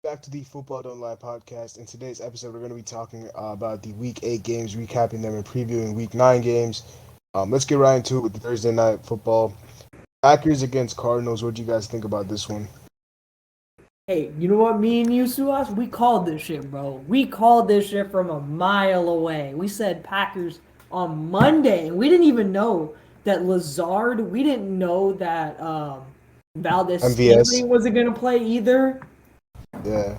Back to the Football Don't Lie podcast. In today's episode, we're going to be talking about the Week 8 games, recapping them and previewing Week 9 games. Let's get right into it with the Thursday night football. Packers against Cardinals. What do you guys think about this one? Hey, you know what me and you, Suas? We called this shit, bro. We called this shit from a mile away. We said Packers on Monday. We didn't even know that Lazard, we didn't know that Valdez MVS. Scantling wasn't going to play either. Yeah,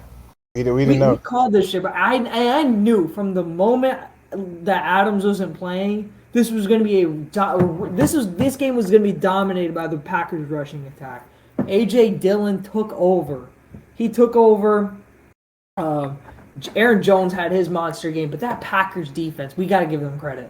we didn't We know. called this shit, but I knew from the moment that Adams wasn't playing, this was going to be this game was going to be dominated by the Packers rushing attack. AJ Dillon took over. He took over. Uh, Aaron Jones had his monster game, but that Packers defense, we got to give them credit.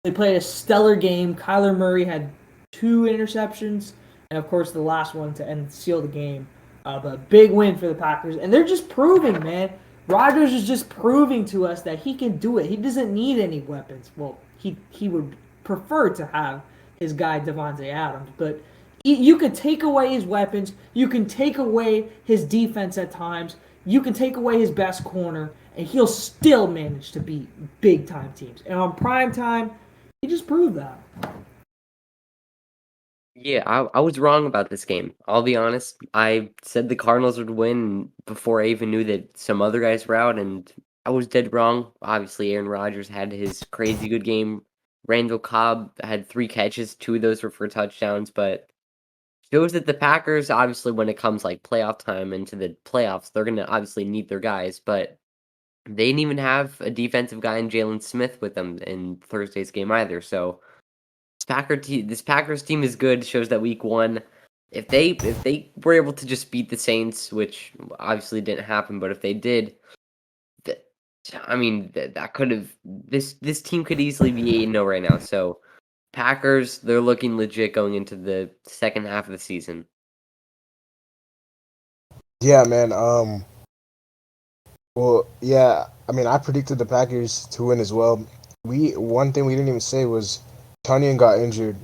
They played a stellar game. Kyler Murray had 2 interceptions, and of course the last one to seal the game. But big win for the Packers, and they're just proving, man. Rodgers is just proving to us that he can do it. He doesn't need any weapons. Well, he would prefer to have his guy Devontae Adams, but you can take away his weapons. You can take away his defense at times. You can take away his best corner, and he'll still manage to beat big time teams. And on prime time, he just proved that. Yeah, I was wrong about this game. I'll be honest. I said the Cardinals would win before I even knew that some other guys were out, and I was dead wrong. Obviously, Aaron Rodgers had his crazy good game. Randall Cobb had 3 catches. 2 of those were for touchdowns, but shows that the Packers, obviously, when it comes like playoff time into the playoffs, they're going to obviously need their guys, but they didn't even have a defensive guy in Jalen Smith with them in Thursday's game either, so this Packers team is good. Shows that week 1, if they were able to just beat the Saints, which obviously didn't happen, but if they did, th- I mean that could have this team could easily be 8-0 right now. So Packers, they're looking legit going into the second half of the season. Yeah, man. Well, yeah. I mean, I predicted the Packers to win as well. One thing we didn't even say was Tunyon got injured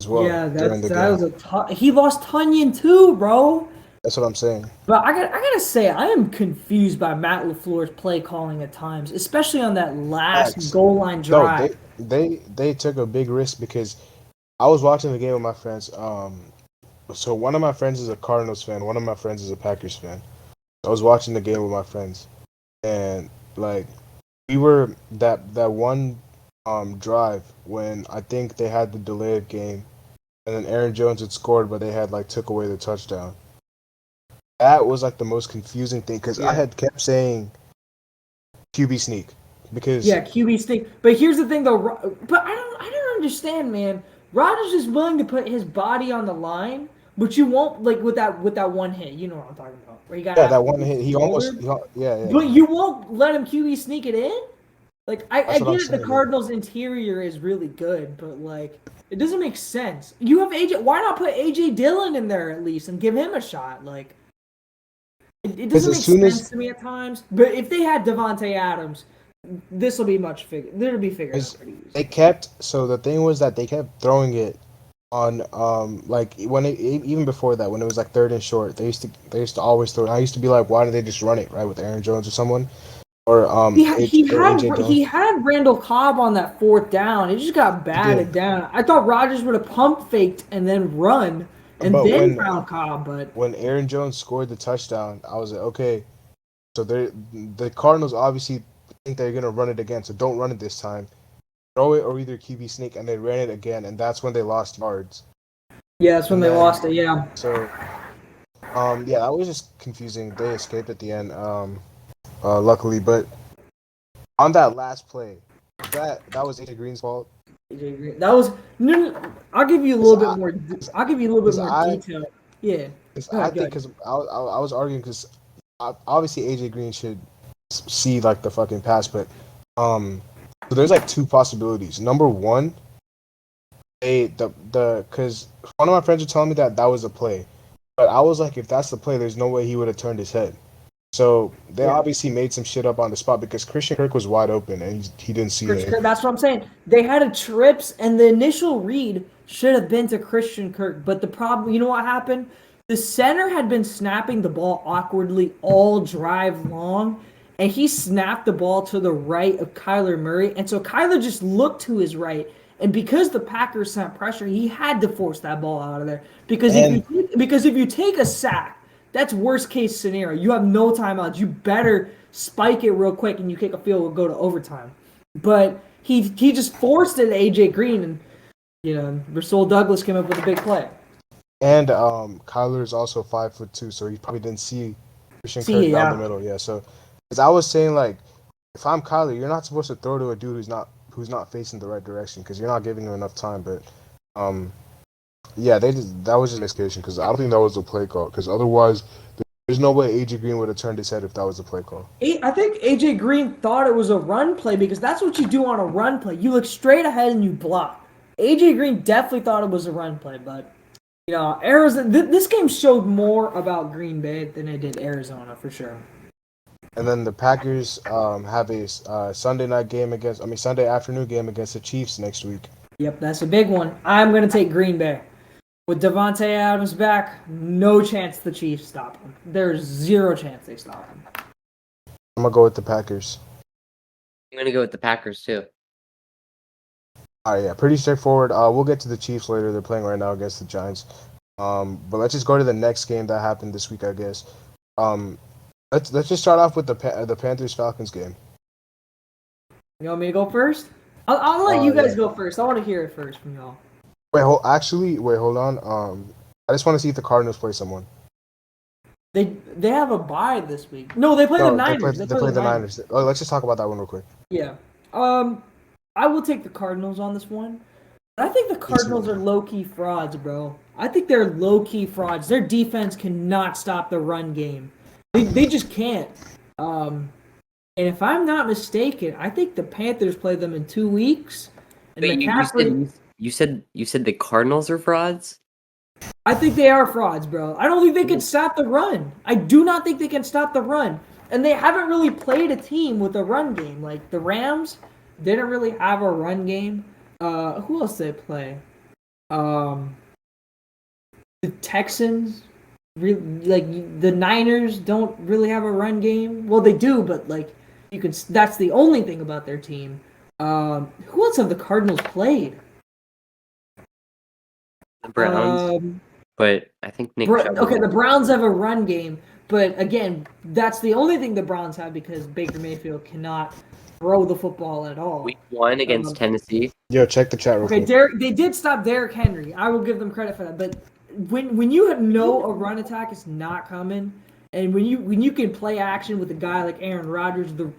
as well Yeah, during the that game. was he lost Tunyon too, bro. That's what I'm saying. But I gotta say, I am confused by Matt LaFleur's play calling at times, especially on that last Facts. goal line No, drive. they took a big risk because I was watching the game with my friends. So one of my friends is a Cardinals fan. One of my friends is a Packers fan. I was watching the game with my friends, and like we were that one drive when I think they had the delayed game, and then Aaron Jones had scored, but they had like took away the touchdown. That was like the most confusing thing because I Yeah. had kept saying QB sneak because Yeah, QB stink. But here's the thing, though. But I don't understand, man. Rodgers is willing to put his body on the line, but you won't like with that one hit. You know what I'm talking about? Where he got yeah, that after one his hit he almost shoulder, yeah. but you won't let him QB sneak it in. Like I That's what I'm get it. The saying. Yeah. Cardinals' interior is really good, but like it doesn't make sense. You have AJ. Why not put AJ Dillon in there at least and give him a shot? Like it Because doesn't as make soon sense as to me at times. But if they had Devontae Adams, this will be much figured. It'll be figured out as pretty easy. they kept so the thing was that they kept throwing it on like when even before that when it was like third and short they used to always throw it. I used to be like, why did they just run it right with Aaron Jones or someone or He had he AJ had Dillon? he had Randall Cobb on that fourth down. It just got He did, batted down. I thought Rodgers would have pump faked and then run and but then found Cobb, but when Aaron Jones scored the touchdown, I was like, okay, so the Cardinals obviously think they're gonna run it again, so don't run it this time. Throw it or either QB sneak, and they ran it again, and that's when they lost yards. yeah, that's when And they then lost it. Yeah. so yeah, that was just confusing. They escaped at the end, luckily, but on that last play, that was AJ Green's fault. That was no. I'll give you a Cause little bit I, more. cause, I'll give you a little bit cause more I, detail. Yeah. cause Go I ahead. Go think ahead. because I was arguing because obviously AJ Green should see like the fucking pass, but so there's like two possibilities. Number one, because one of my friends were telling me that was a play, but I was like, if that's the play, there's no way he would have turned his head. So they Yeah. obviously made some shit up on the spot because Christian Kirk was wide open and he didn't see it. That's what I'm saying. They had a trips, and the initial read should have been to Christian Kirk. But the problem, you know what happened? The center had been snapping the ball awkwardly all drive long, and he snapped the ball to the right of Kyler Murray, and so Kyler just looked to his right, and because the Packers sent pressure, he had to force that ball out of there. And Because if you take a sack, that's worst case scenario. You have no timeouts. You better spike it real quick, and you kick a field goal, go to overtime. But he just forced it to AJ Green, and Rasul Douglas came up with a big play. And Kyler is also 5'2", so he probably didn't see Christian Kirk down the middle. Yeah, so because I was saying like, if I'm Kyler, you're not supposed to throw to a dude who's not facing the right direction because you're not giving him enough time. But yeah, that was just an explanation because I don't think that was the play call because otherwise there's no way AJ Green would have turned his head if that was the play call. I think AJ Green thought it was a run play because that's what you do on a run play. You look straight ahead and you block. AJ Green definitely thought it was a run play, but. Arizona. This game showed more about Green Bay than it did Arizona for sure. And then the Packers have a Sunday afternoon game against the Chiefs next week. Yep, that's a big one. I'm gonna take Green Bay. With Devontae Adams back, no chance the Chiefs stop him. There's zero chance they stop him. I'm gonna go with the Packers. I'm gonna go with the Packers too. Yeah, pretty straightforward. We'll get to the Chiefs later. They're playing right now against the Giants. But let's just go to the next game that happened this week, I guess. Let's just start off with the Panthers Falcons game. You want me to go first? I'll let you guys go first. I want to hear it first from y'all. Wait, hold on. I just want to see if the Cardinals play someone. They have a bye this week. No, they play the Niners. They play the Niners. Oh, let's just talk about that one real quick. Yeah. I will take the Cardinals on this one. I think the Cardinals are low-key frauds, bro. I think they're low-key frauds. Their defense cannot stop the run game. They just can't. And if I'm not mistaken, I think the Panthers play them in 2 weeks. And Wait, you said the Cardinals are frauds? I think they are frauds, bro. I don't think they can stop the run. I do not think they can stop the run. And they haven't really played a team with a run game. Like the Rams didn't really have a run game. Who else did they play? The Texans, the Niners don't really have a run game. Well, they do, but that's the only thing about their team. Who else have the Cardinals played? The Browns. But I think Nick Chubb. Okay, the Browns have a run game, but again, that's the only thing the Browns have because Baker Mayfield cannot throw the football at all. Week 1 against Tennessee. Yo, check the chat real quick. They did stop Derrick Henry. I will give them credit for that. But when you know a run attack is not coming, and when you can play action with a guy like Aaron Rodgers, the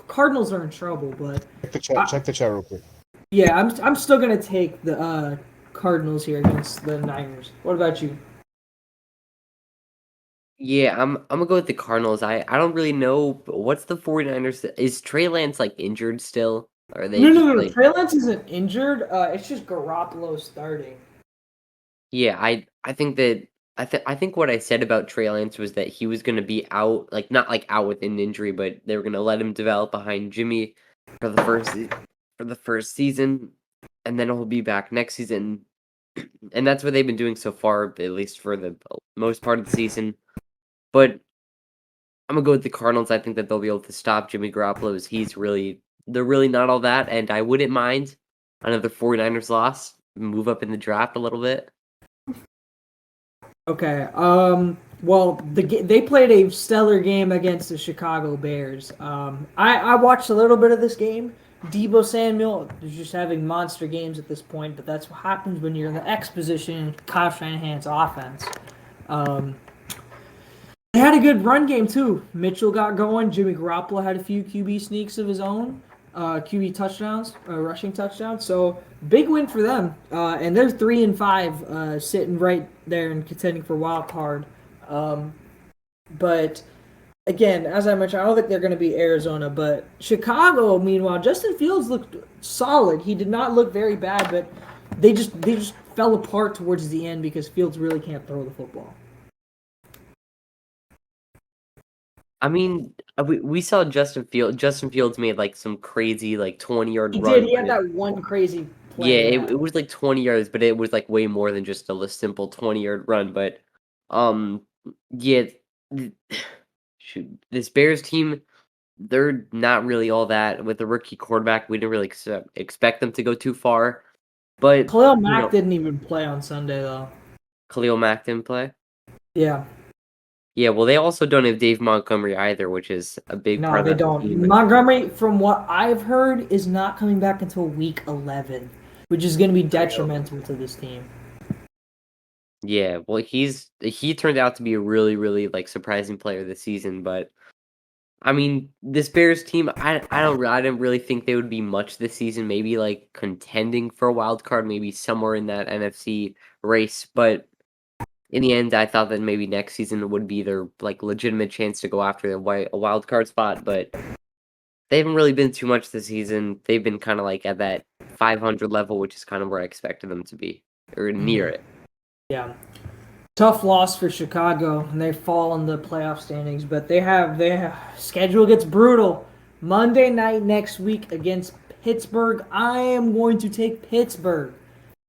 Cardinals are in trouble. But check the chat real quick. Yeah, I'm still gonna take the Cardinals here against the Niners. What about you? Yeah, I'm gonna go with the Cardinals. I don't really know what's the 49ers. Is Trey Lance injured still? Or are they No. Trey Lance isn't injured. It's just Garoppolo starting. Yeah, I think what I said about Trey Lance was that he was gonna be out, not out with an injury, but they were gonna let him develop behind Jimmy for the first season, and then he'll be back next season. And that's what they've been doing so far, at least for the most part of the season. But I'm gonna go with the Cardinals. I think that they'll be able to stop Jimmy Garoppolo. They're really not all that, and I wouldn't mind another 49ers loss, move up in the draft a little bit. Okay. Well, they played a stellar game against the Chicago Bears. I watched a little bit of this game. Deebo Samuel is just having monster games at this point, but that's what happens when you're in the X position in Kyle Shanahan's offense. They had a good run game too. Mitchell got going. Jimmy Garoppolo had a few QB sneaks of his own, QB touchdowns, rushing touchdowns. So big win for them. And they're 3-5, sitting right there and contending for wild card. But again, as I mentioned, I don't think they're going to be Arizona. But Chicago, meanwhile, Justin Fields looked solid. He did not look very bad, but they just fell apart towards the end because Fields really can't throw the football. I mean, we saw Justin Fields. Justin Fields made some crazy 20-yard run. He did. He had that one crazy play. Yeah, it was 20 yards, but it was way more than just a simple 20-yard run. But Um, yeah, th- shoot, this Bears team, they're not really all that. With the rookie quarterback, we didn't really expect them to go too far. But, Khalil Mack didn't even play on Sunday though. Khalil Mack didn't play. Yeah. Yeah, well, they also don't have Dave Montgomery either, which is a big part No, of they that don't. team. Montgomery, from what I've heard, is not coming back until week 11, which is going to be detrimental to this team. Yeah, well, he turned out to be a really, really like surprising player this season. But I mean, this Bears team, I didn't really think they would be much this season. Maybe like contending for a wild card, maybe somewhere in that NFC race. But in the end, I thought that maybe next season would be their like legitimate chance to go after a wild card spot. But they haven't really been too much this season. They've been kind of like at that 500 level, which is kind of where I expected them to be, or near it. Yeah. Tough loss for Chicago, and they fall in the playoff standings. But their schedule gets brutal. Monday night next week against Pittsburgh. I am going to take Pittsburgh.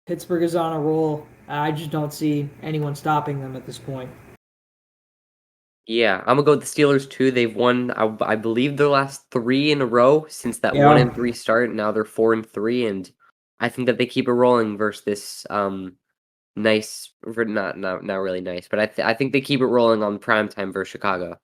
Pittsburgh is on a roll. I just don't see anyone stopping them at this point. Yeah, I'm gonna go with the Steelers too. They've won, I believe, their last 3 in a row since that Yeah. 1-3 start. Now they're 4-3, and I think that they keep it rolling versus this nice, not really nice, but I think they keep it rolling on primetime versus Chicago.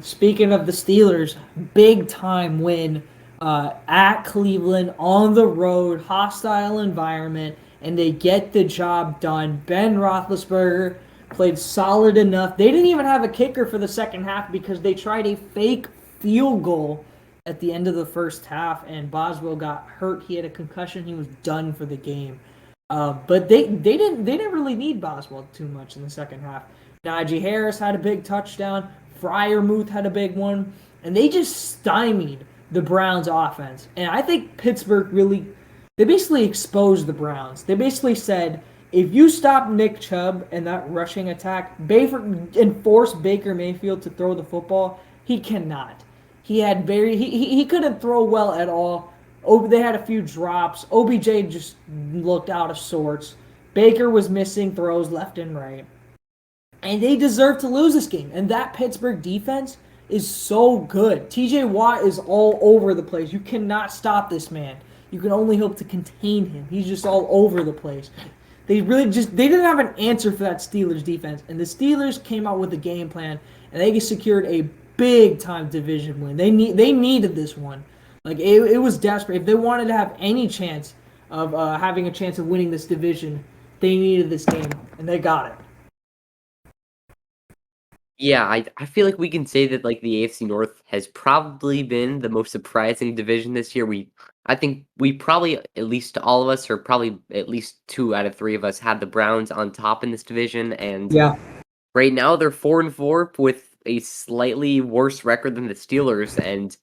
Speaking of the Steelers, big time win at Cleveland on the road, hostile environment, and they get the job done. Ben Roethlisberger played solid enough. They didn't even have a kicker for the second half because they tried a fake field goal at the end of the first half, and Boswell got hurt. He had a concussion. He was done for the game. But they didn't really need Boswell too much in the second half. Najee Harris had a big touchdown. Freiermuth had a big one, and they just stymied the Browns' offense. And I think Pittsburgh they basically exposed the Browns. They basically said, if you stop Nick Chubb and that rushing attack, and force Baker Mayfield to throw the football, he cannot. He couldn't throw well at all. They had a few drops. OBJ just looked out of sorts. Baker was missing throws left and right. And they deserve to lose this game. And that Pittsburgh defense is so good. TJ Watt is all over the place. You cannot stop this man. You can only hope to contain him. He's just all over the place. They didn't have an answer for that Steelers defense. And the Steelers came out with a game plan, and they secured a big time division win. They needed this one. Like it was desperate. If they wanted to have any chance of having a chance of winning this division, they needed this game, and they got it. Yeah, I feel like we can say that like the AFC North has probably been the most surprising division this year. I think we probably, at least all of us, or probably at least 2 out of 3 of us, had the Browns on top in this division, and Yeah. right now they're 4-4 with a slightly worse record than the Steelers, and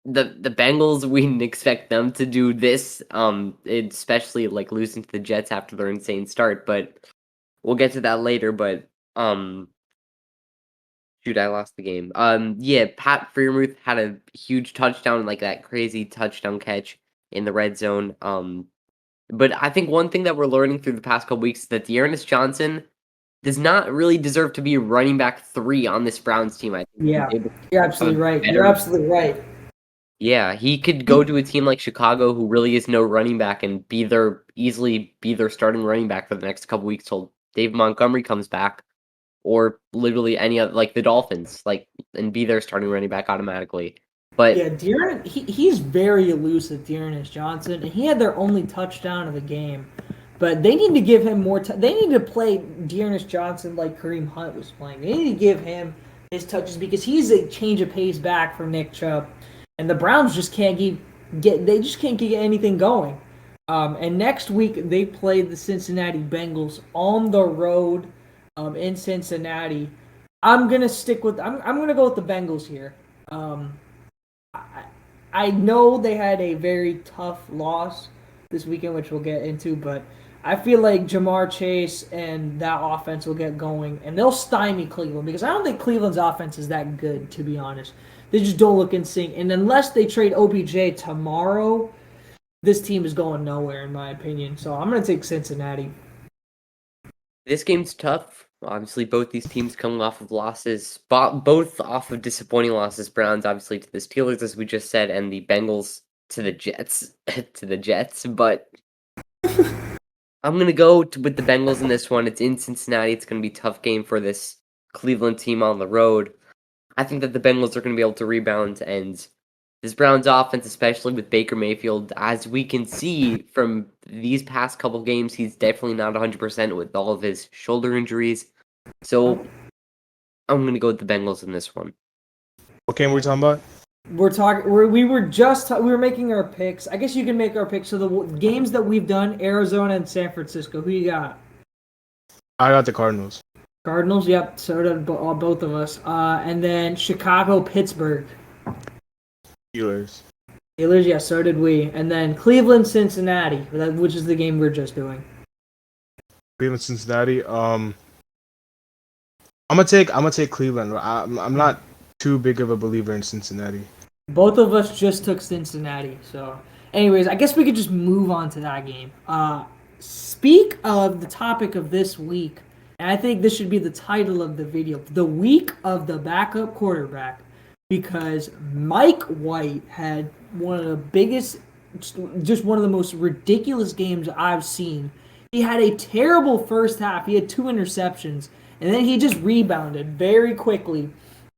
the Bengals, we didn't expect them to do this, especially like losing to the Jets after their insane start, but we'll get to that later. But shoot, I lost the game. Yeah, Pat Freiermuth had a huge touchdown, like that crazy touchdown catch in the red zone. But I think one thing that we're learning through the past couple weeks is that Dearness Johnson does not really deserve to be running back 3 on this Browns team. I think. Yeah, you're absolutely right. Better. You're absolutely right. Yeah, he could go to a team like Chicago, who really is no running back, and easily be their starting running back for the next couple weeks till Dave Montgomery comes back, or literally any other, like the Dolphins, and be their starting running back automatically. But yeah, he's very elusive, Dearness Johnson, and he had their only touchdown of the game. But they need to give him more time. They need to play Dearness Johnson like Kareem Hunt was playing. They need to give him his touches because he's a change of pace back for Nick Chubb. And the Browns just can't get anything going. And next week they play the Cincinnati Bengals on the road in Cincinnati. I'm gonna go with the Bengals here. I know they had a very tough loss this weekend, which we'll get into, but I feel like Jamar Chase and that offense will get going, and they'll stymie Cleveland because I don't think Cleveland's offense is that good, to be honest. They just don't look in sync. And unless they trade OBJ tomorrow, this team is going nowhere, in my opinion. So I'm going to take Cincinnati. This game's tough Obviously, both these teams coming off of losses, both off of disappointing losses. Browns, obviously, to the Steelers, as we just said, and the Bengals to the Jets, to the Jets. But I'm gonna go with the Bengals in this one. It's in Cincinnati. It's gonna be a tough game for this Cleveland team on the road. I think that the Bengals are gonna be able to rebound, and this Browns offense, especially with Baker Mayfield, as we can see from these past couple games, he's definitely not 100% with all of his shoulder injuries. So I'm going to go with the Bengals in this one. What game were we talking about? We were making our picks. I guess you can make our picks. So the games that we've done, Arizona and San Francisco. Who you got? I got the Cardinals. Cardinals. Yep. So did both of us. And then Chicago, Pittsburgh. Steelers. Steelers. Yeah. So did we. And then Cleveland, Cincinnati, which is the game we're just doing. Cleveland, Cincinnati. I'm gonna take Cleveland. I'm not too big of a believer in Cincinnati. Both of us just took Cincinnati. So, anyways, I guess we could just move on to that game. Speak of the topic of this week, and I think this should be the title of the video: the week of the backup quarterback, because Mike White had one of the biggest, just one of the most ridiculous games I've seen. He had a terrible first half. He had 2 interceptions, and then he just rebounded very quickly.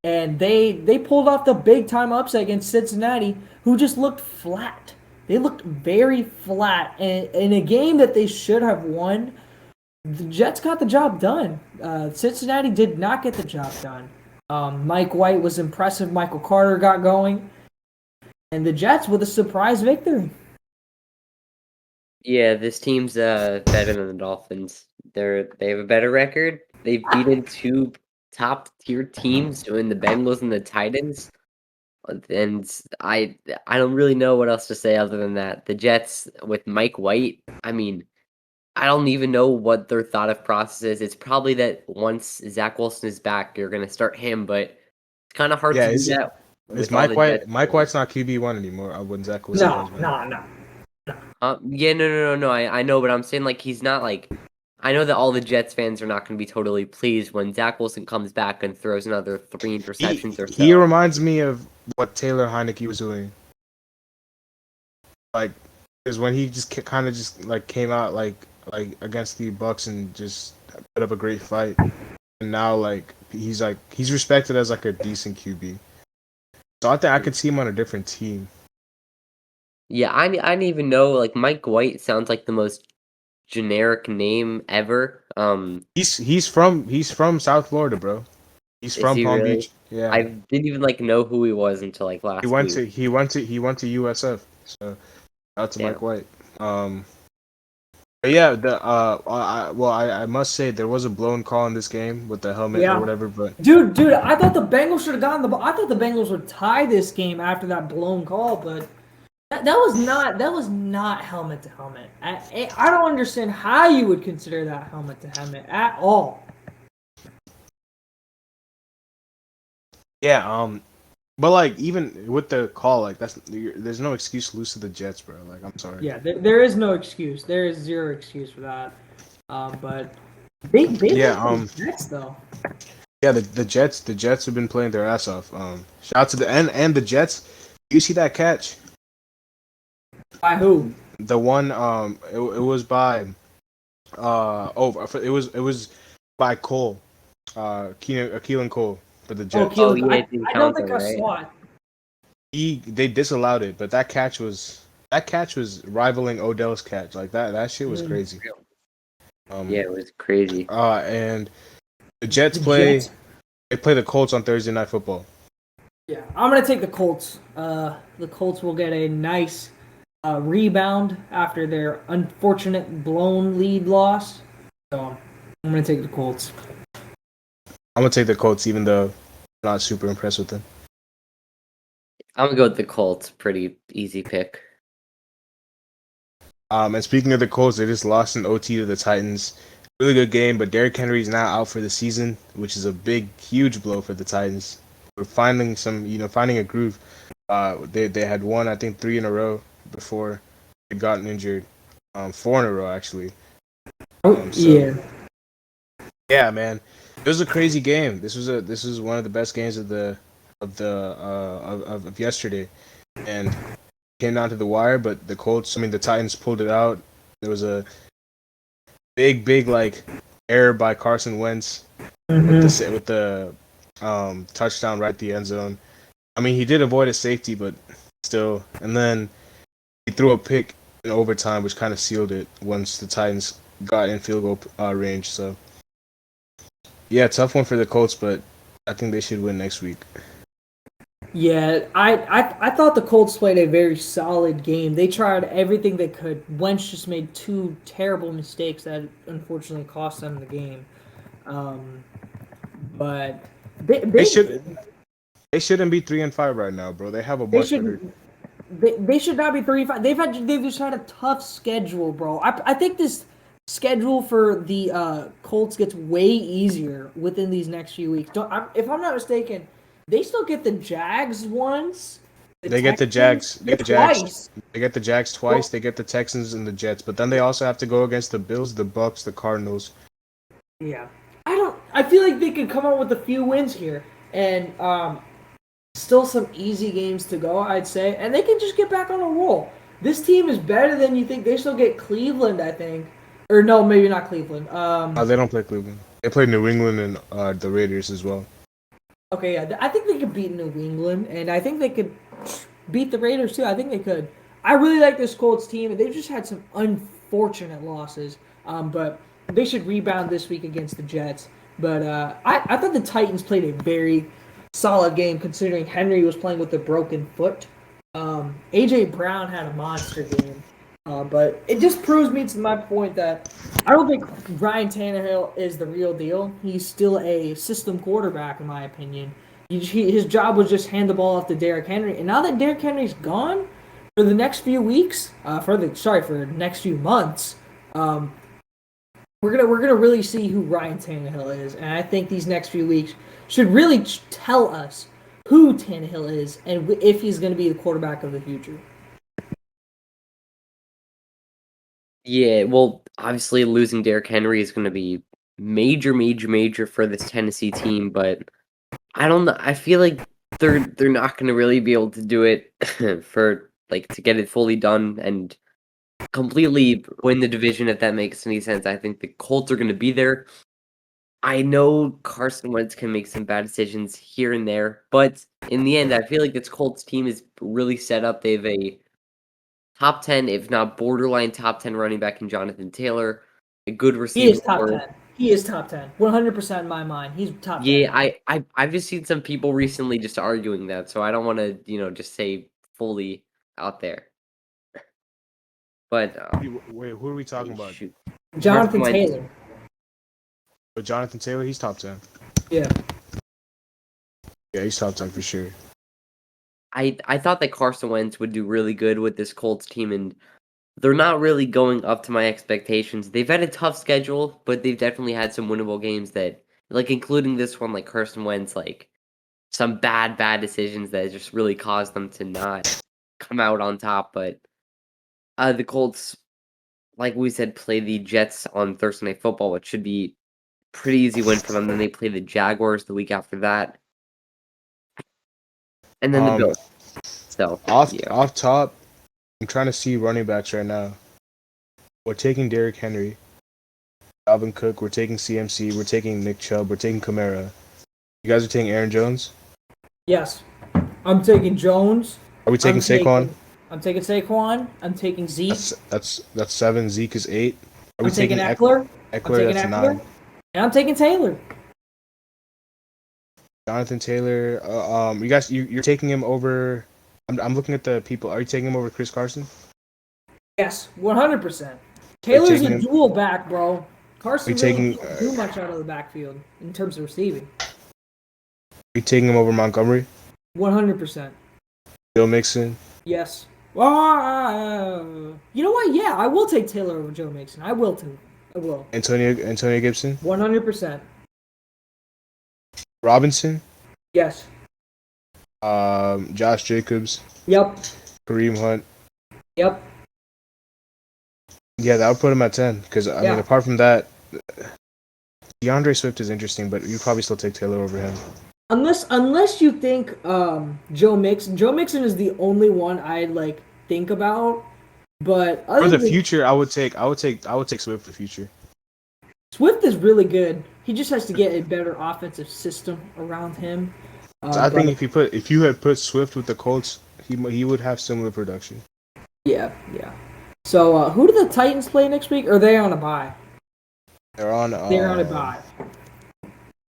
And they pulled off the big-time upset against Cincinnati, who just looked flat. They looked very flat. And in a game that they should have won, the Jets got the job done. Cincinnati did not get the job done. Mike White was impressive. Michael Carter got going. And the Jets with a surprise victory. Yeah, this team's better than the Dolphins. They have a better record. They've beaten 2 top-tier teams in the Bengals and the Titans. And I don't really know what else to say other than that. The Jets with Mike White, I mean, I don't even know what their thought of process is. It's probably that once Zach Wilson is back, you're going to start him, but it's kind of hard to do that. Is Mike White? Mike White's not QB1 anymore. When Zach Wilson No. Yeah, no. I know, but I'm saying like he's not like. I know that all the Jets fans are not going to be totally pleased when Zach Wilson comes back and throws another 3 interceptions or so. He reminds me of what Taylor Heineke was doing. Like, is when he just kind of just like came out like against the Bucks and just put up a great fight, and now like he's respected as like a decent QB. So I think I could see him on a different team. Yeah, I didn't even know. Like Mike White sounds like the most generic name ever. He's from South Florida, bro. He's from Palm really? Beach. Yeah. I didn't even like know who he was until like last week. He went to USF. So out to Mike White. But yeah, I must say there was a blown call in this game with the helmet or whatever. But dude, I thought the Bengals should have gotten the ball. I thought the Bengals would tie this game after that blown call, but that was not helmet to helmet. I don't understand how you would consider that helmet to helmet at all. Yeah, but like even with the call, like there's no excuse to lose to the Jets, bro. Like I'm sorry. Yeah, there is no excuse. There is zero excuse for that. But they the Jets though. Yeah, the Jets have been playing their ass off. Shout out to the and the Jets. You see that catch? By who? The one it was by it was by Cole. Keelan Cole for the Jets. I don't think I saw it. They disallowed it, but that catch was rivaling Odell's catch. Like that shit was crazy. Yeah, it was crazy. And the Jets play the Colts on Thursday Night Football. Yeah, I'm gonna take the Colts. The Colts will get a nice rebound after their unfortunate blown lead loss. So I'm gonna take the Colts. I'm gonna take the Colts, even though I'm not super impressed with them. I'm gonna go with the Colts. Pretty easy pick. And speaking of the Colts, they just lost in OT to the Titans. Really good game, but Derrick Henry is now out for the season, which is a huge blow for the Titans. We're finding a groove. They had won, I think, 3 in a row before they'd gotten injured. 4 in a row, actually. Yeah. Yeah, man, it was a crazy game. This was one of the best games of yesterday, and came down to the wire. But the Titans pulled it out. There was a big like error by Carson Wentz with the touchdown right at the end zone. I mean, he did avoid a safety, but still. And then he threw a pick in overtime, which kind of sealed it once the Titans got in field goal range. So, yeah, tough one for the Colts, but I think they should win next week. Yeah, I thought the Colts played a very solid game. They tried everything they could. Wentz just made two terrible mistakes that unfortunately cost them the game. But They shouldn't be 3-5 right now, bro. They have a they much better. should they should not be 3-5. They've just had a tough schedule, bro. I think this schedule for the Colts gets way easier within these next few weeks. If I'm not mistaken, they still get the Jags once. They get the Jags. They get the Jags. Twice. They get the Jags twice. They get the Texans and the Jets. But then they also have to go against the Bills, the Bucks, the Cardinals. Yeah, I feel like they could come out with a few wins here, and still some easy games to go, I'd say, and they can just get back on a roll. This team is better than you think. They still get Cleveland, I think, or no, maybe not Cleveland. They don't play Cleveland. They play New England and the Raiders as well. Okay, yeah, I think they could beat New England, and I think they could beat the Raiders too. I think they could. I really like this Colts team, and they've just had some unfortunate losses. But they should rebound this week against the Jets. But I thought the Titans played a very solid game considering Henry was playing with a broken foot. A.J. Brown had a monster game. But it just proves me to my point that I don't think Ryan Tannehill is the real deal. He's still a system quarterback, in my opinion. His job was just hand the ball off to Derrick Henry. And now that Derrick Henry's gone for the next few weeks, for the next few months, we're gonna really see who Ryan Tannehill is. And I think these next few weeks should really tell us who Tannehill is and if he's going to be the quarterback of the future. Yeah, well, obviously losing Derrick Henry is going to be major for this Tennessee team, but I don't know. I feel like they're not going to really be able to do it for to get it fully done and completely win the division, if that makes any sense. I think the Colts are going to be there. I know Carson Wentz can make some bad decisions here and there, but in the end, I feel like this Colts team is really set up. They have a top 10, if not borderline top 10 running back in Jonathan Taylor, a good receiver. He is top 10. He is top 10. 100% in my mind. He's top 10. Yeah, I've just seen some people recently just arguing that, so I don't want to, just say fully out there. But wait, who are we talking about? Shoot. Jonathan Taylor. But Jonathan Taylor, he's top 10. Yeah. Yeah, he's top 10 for sure. I thought that Carson Wentz would do really good with this Colts team, and they're not really going up to my expectations. They've had a tough schedule, but they've definitely had some winnable games that, including this one, Carson Wentz, some bad decisions that just really caused them to not come out on top. But the Colts, like we said, play the Jets on Thursday Night Football, which should be a pretty easy win for them. Then they play the Jaguars the week after that. And then the Bills. So off top, I'm trying to see running backs right now. We're taking Derrick Henry, Alvin Cook. We're taking CMC. We're taking Nick Chubb. We're taking Kamara. You guys are taking Aaron Jones? Yes. I'm taking Jones. Are we taking Saquon? I'm taking Saquon. I'm taking Zeke. That's 7. Zeke is 8. Are we taking Eckler? Eckler, that's 9. And I'm taking Taylor. Jonathan Taylor. You guys, you're taking him over. I'm looking at the people. Are you taking him over Chris Carson? Yes, 100%. Taylor's a dual back, bro. Carson really doesn't do much out of the backfield in terms of receiving. Are you taking him over Montgomery? 100%. Joe Mixon? Yes. You know what? Yeah, I will take Taylor over Joe Mixon. I will too. I will. Antonio Gibson? 100%. Robinson? Yes. Josh Jacobs? Yep. Kareem Hunt? Yep. Yeah, that would put him at 10. Because, I mean, apart from that, DeAndre Swift is interesting, but you probably still take Taylor over him. Unless you think Joe Mixon. Joe Mixon is the only one I'd like think about. But For other the than future, I would take Swift for the future. Swift is really good. He just has to get a better offensive system around him. So I think But if you had put Swift with the Colts, he would have similar production. yeah. So who do the Titans play next week? Or are they on a bye? They're on. They're on a bye.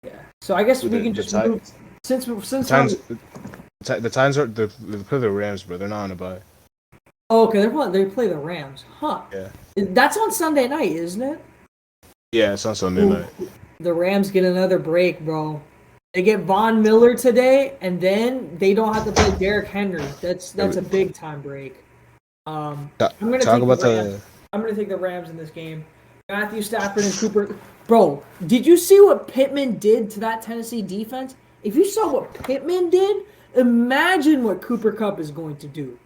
Yeah. So I guess we can just move since Titans. The Titans are they play the Rams, bro. They're not on a bye. Oh, okay, they play the Rams, huh? Yeah. That's on Sunday night, isn't it? Yeah, it's on Sunday night. The Rams get another break, bro. They get Von Miller today, and then they don't have to play Derrick Henry. That's a big time break. I'm gonna take the Rams in this game. Matthew Stafford and Cooper. Bro, did you see what Pittman did to that Tennessee defense? If you saw what Pittman did, imagine what Cooper Kupp is going to do.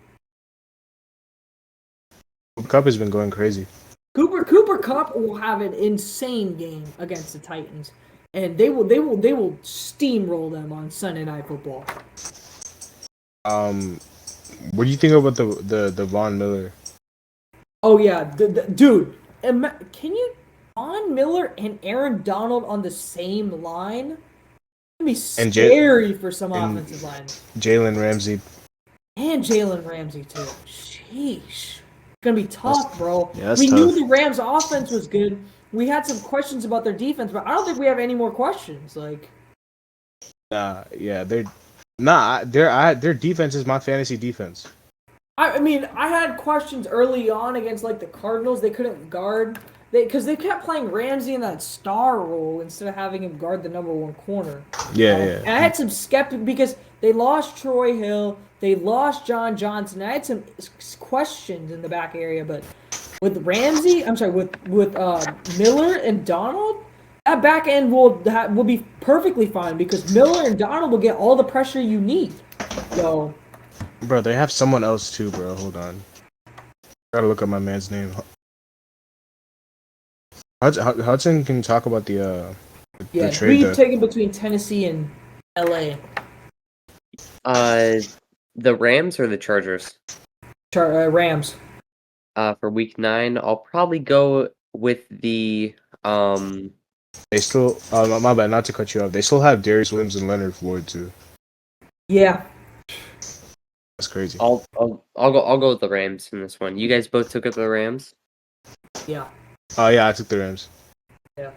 Cup has been going crazy. Cooper Kupp will have an insane game against the Titans, and they will steamroll them on Sunday Night Football. What do you think about the Von Miller? Oh yeah, dude, can you Von Miller and Aaron Donald on the same line? It'd be scary for some offensive line. Jalen Ramsey and Jalen Ramsey too. Sheesh. It's going to be tough, bro. Yeah, we knew the Rams' offense was good. We had some questions about their defense, but I don't think we have any more questions. Like, their defense is my fantasy defense. I mean, I had questions early on against like the Cardinals. They couldn't guard because they kept playing Ramsey in that star role instead of having him guard the number one corner. Yeah. And I had some skeptic because they lost Troy Hill. They lost John Johnson. I had some questions in the back area, but with Miller and Donald, that back end will be perfectly fine because Miller and Donald will get all the pressure you need. So, bro, they have someone else too, bro. Hold on, gotta look up my man's name. Hudson can talk about the trade. Who are you taking between Tennessee and LA? The Rams or the Chargers? Rams. For week 9, I'll probably go with the They still, my bad, not to cut you off. They still have Darius Williams and Leonard Floyd too. Yeah. That's crazy. I'll go with the Rams in this one. You guys both took up the Rams? Yeah. Yeah, I took the Rams. Yeah.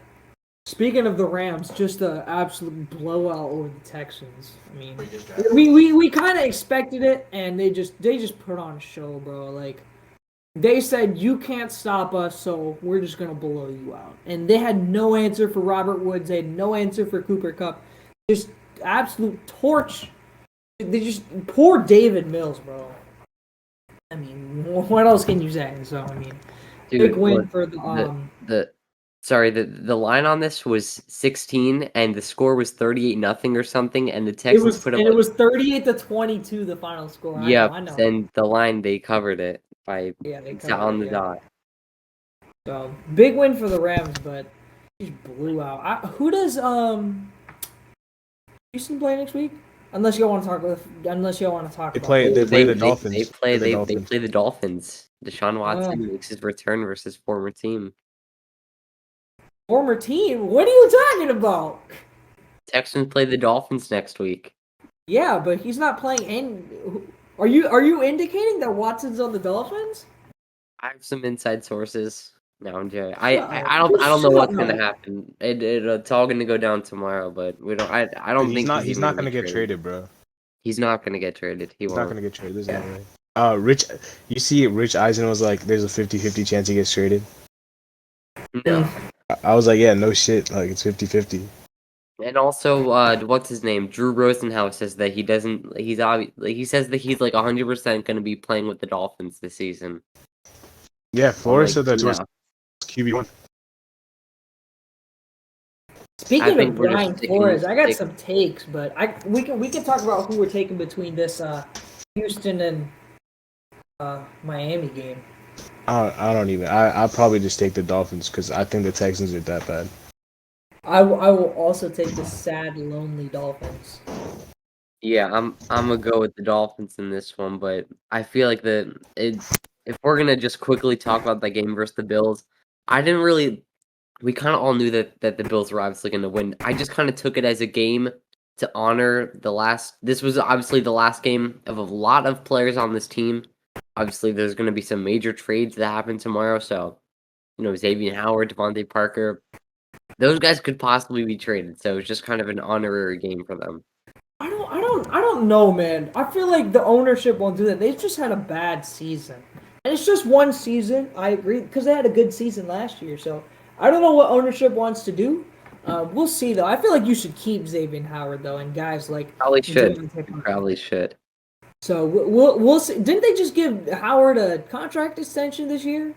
Speaking of the Rams, just an absolute blowout over the Texans. I mean, we kind of expected it, and they just put on a show, bro. Like, they said, you can't stop us, so we're just going to blow you out. And they had no answer for Robert Woods. They had no answer for Cooper Kupp. Just absolute torch. They just poor David Mills, bro. I mean, what else can you say? So, I mean, big win for the line on this was 16, and the score was 38-0 or something, and the Texans put up. And it was 38-22, the final score. Yeah, I know. And the line they covered it by on the dot. So big win for the Rams, but he blew out. Who does Houston play next week? Unless you want to talk They play the Dolphins. They play the Dolphins. Deshaun Watson makes his return versus former team. Former team? What are you talking about? Texans play the Dolphins next week. Yeah, but he's not playing. Are you indicating that Watson's on the Dolphins? I have some inside sources. No, I'm joking. I don't know what's gonna happen. It's all gonna go down tomorrow, but we don't. I don't think he's not gonna get traded, bro. He's not gonna get traded. He's not gonna get traded. There's no way. Rich Eisen was like, "There's a 50-50 chance he gets traded." No. I was like, "Yeah, no shit. Like it's 50-50." And also, what's his name? Drew Rosenhaus says that he doesn't. He says that he's like 100% gonna be playing with the Dolphins this season. Yeah, Flores said that to us. QB1. Speaking of Brian Flores, I got some takes, but we can talk about who we're taking between this Houston and Miami game. I don't even. I probably just take the Dolphins because I think the Texans are that bad. I will also take the sad, lonely Dolphins. Yeah, I'm gonna go with the Dolphins in this one, but I feel like if we're gonna just quickly talk about that game versus the Bills, I didn't really. We kind of all knew that the Bills were obviously going to win. I just kind of took it as a game to honor the last. This was obviously the last game of a lot of players on this team. Obviously, there's going to be some major trades that happen tomorrow. So, Xavier Howard, Devontae Parker, those guys could possibly be traded. So it's just kind of an honorary game for them. I don't know, man. I feel like the ownership won't do that. They've just had a bad season, and it's just one season. I agree because they had a good season last year. So I don't know what ownership wants to do. We'll see though. I feel like you should keep Xavier Howard though, and guys like Probably should. Devontae Parker. Probably should. So we'll see. Didn't they just give Howard a contract extension this year?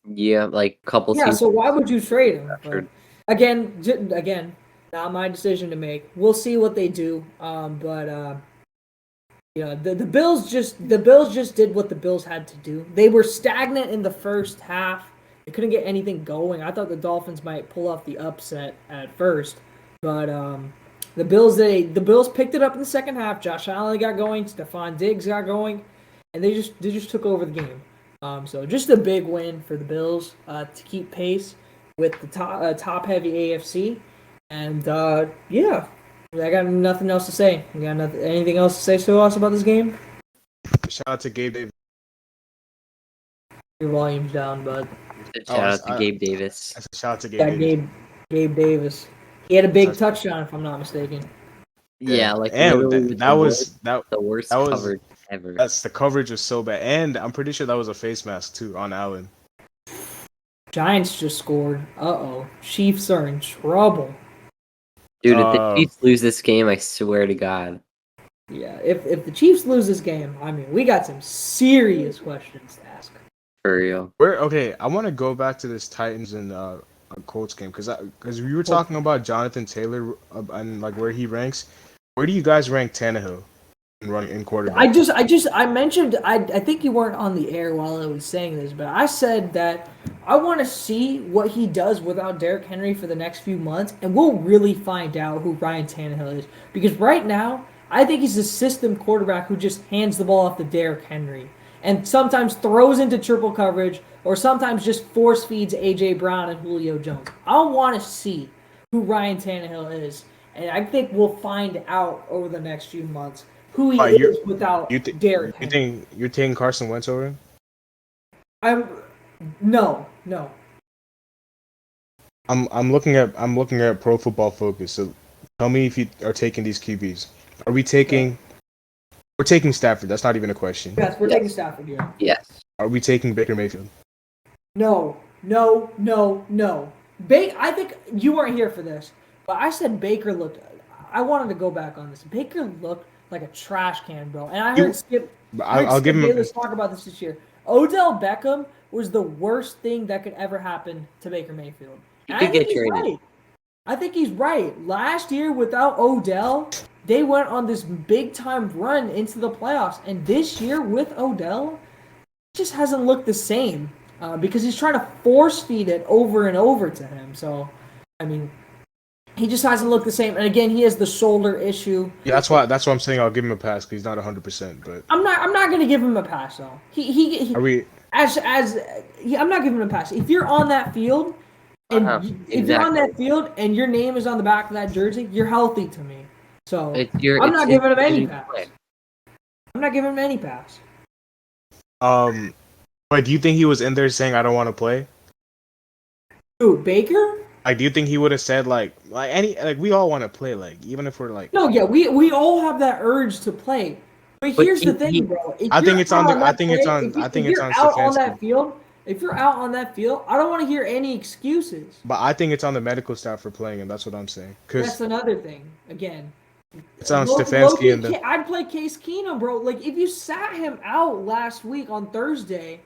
Yeah, like couple Yeah. seasons. So why would you trade him? Sure. But again, not my decision to make. We'll see what they do. The Bills just did what the Bills had to do. They were stagnant in the first half. They couldn't get anything going. I thought the Dolphins might pull off the upset at first, but the Bills picked it up in the second half. Josh Allen got going, Stephon Diggs got going, and they just took over the game. So just a big win for the Bills to keep pace with the top heavy AFC, and yeah. I got nothing else to say. You got anything else to say to us about this game? Shout out to Gabe Davis. Your volume's down, bud. Shout out to Gabe Davis. Shout out to Gabe Yeah, Davis. Gabe Davis. He had a big touchdown, if I'm not mistaken. Yeah, like and that was the worst coverage ever. The coverage was so bad, and I'm pretty sure that was a face mask too on Allen. Giants just scored. Chiefs are in trouble. Dude, if the Chiefs lose this game, I swear to God. Yeah, if the Chiefs lose this game, I mean, we got some serious questions to ask. For real. I want to go back to this Titans and Colts game because we were talking about Jonathan Taylor and like where he ranks. Where do you guys rank Tannehill in quarterback? I mentioned I think you weren't on the air while I was saying this, but I said that I want to see what he does without Derrick Henry for the next few months, and we'll really find out who Ryan Tannehill is. Because right now, I think he's a system quarterback who just hands the ball off to Derrick Henry and sometimes throws into triple coverage or sometimes just force feeds A.J. Brown and Julio Jones. I want to see who Ryan Tannehill is, and I think we'll find out over the next few months who he is without Derrick Henry. You're taking Carson Wentz over him? No. I'm looking at Pro Football Focus. So tell me if you are taking these QBs. Are we taking? Yeah. We're taking Stafford. That's not even a question. Yes, we're taking Stafford. Yeah. Yes. Are we taking Baker Mayfield? No. I think you weren't here for this, but I said Baker looked. I wanted to go back on this. Baker looked like a trash can, bro. And I heard Skip. I'll give him. Let's talk about this year. Odell Beckham was the worst thing that could ever happen to Baker Mayfield. He could get traded. Right. I think he's right. Last year, without Odell, they went on this big-time run into the playoffs. And this year, with Odell, it just hasn't looked the same because he's trying to force-feed it over and over to him. So, I mean, he just hasn't looked the same. And again, he has the shoulder issue. Yeah, that's why I'm saying I'll give him a pass because he's not 100%. But I'm not going to give him a pass though. Are we? I'm not giving him a pass. If you're on that field, and if you're on that field and your name is on the back of that jersey, you're healthy to me. So I'm not giving him any pass. I'm not giving him any pass. But do you think he was in there saying I don't want to play? Who, Baker? Do you think he would have said like we all want to play, like even if we're like no, yeah, we all have that urge to play. But here's the thing, bro. I think it's on that field. If you're out on that field, I don't want to hear any excuses. But I think it's on the medical staff for playing him. That's what I'm saying. That's another thing. Again, it's on Stefanski and I'd play Case Keenum, bro. Like if you sat him out last week on Thursday,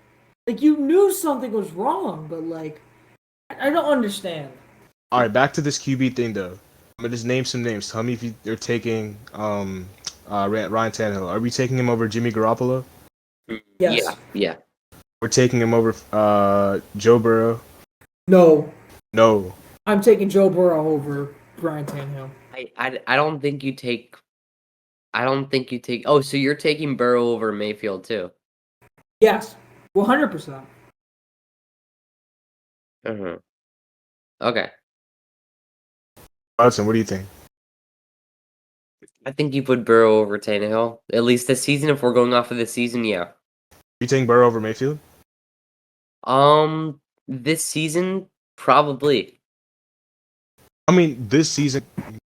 like you knew something was wrong. But like, I don't understand. All right, back to this QB thing though. I'm gonna just name some names. Tell me if you're taking Ryan Tannehill. Are we taking him over Jimmy Garoppolo? Yes. Yeah. We're taking him over Joe Burrow. No. I'm taking Joe Burrow over Brian Tannehill. I don't think you take. I don't think you take. Oh, so you're taking Burrow over Mayfield too? Yes, 100%. Uh-huh. Okay. Hudson, what do you think? I think you put Burrow over Tannehill. At least this season, if we're going off of this season, yeah. You taking Burrow over Mayfield? This season, probably. I mean, this season,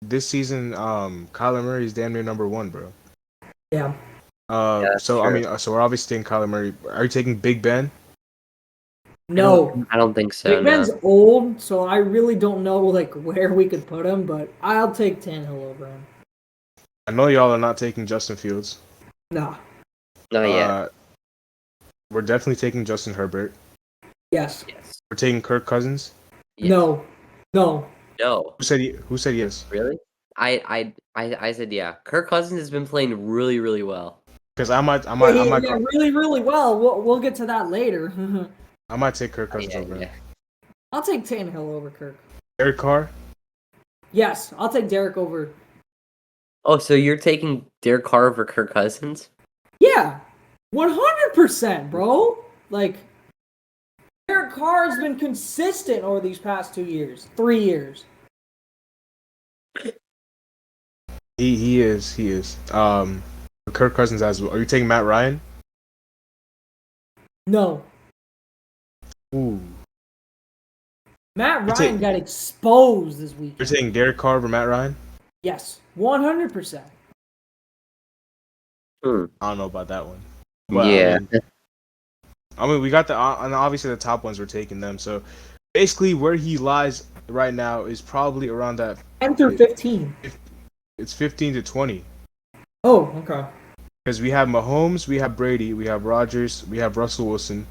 Kyler Murray is damn near number one, bro. Yeah. Yeah, that's So I true. mean, so we're obviously taking Kyler Murray. Are you taking Big Ben? No. I don't think so. Big No. Ben's old, so I really don't know like where we could put him, but I'll take Tannehill over him. I know y'all are not taking Justin Fields. Nah. Not yet. We're definitely taking Justin Herbert. Yes. Yes. We're taking Kirk Cousins. Yes. No. No. No. Who said yes? Really? I said yeah. Kirk Cousins has been playing really, really well. Because I might Yeah, really, really well. We'll get to that later. I might take Kirk Cousins Yeah, over him. yeah. I'll take Tannehill over Kirk. Derek Carr. Yes, I'll take Derek over. Oh, so you're taking Derek Carr over Kirk Cousins? Yeah, 100%, bro. Like, Derek Carr has been consistent over these past 2 years, 3 years. He is. Kirk Cousins as well. Are you taking Matt Ryan? No, Ooh. Matt You Ryan take- got exposed this week. You're taking Derek Carr over Matt Ryan? Yes, 100%. I don't know about that one. But, Yeah. I mean, we got and obviously the top ones we're taking them. So basically, where he lies right now is probably around that. 10 through 15. It's 15 to 20. Oh, okay. Because we have Mahomes, we have Brady, we have Rodgers, we have Russell Wilson.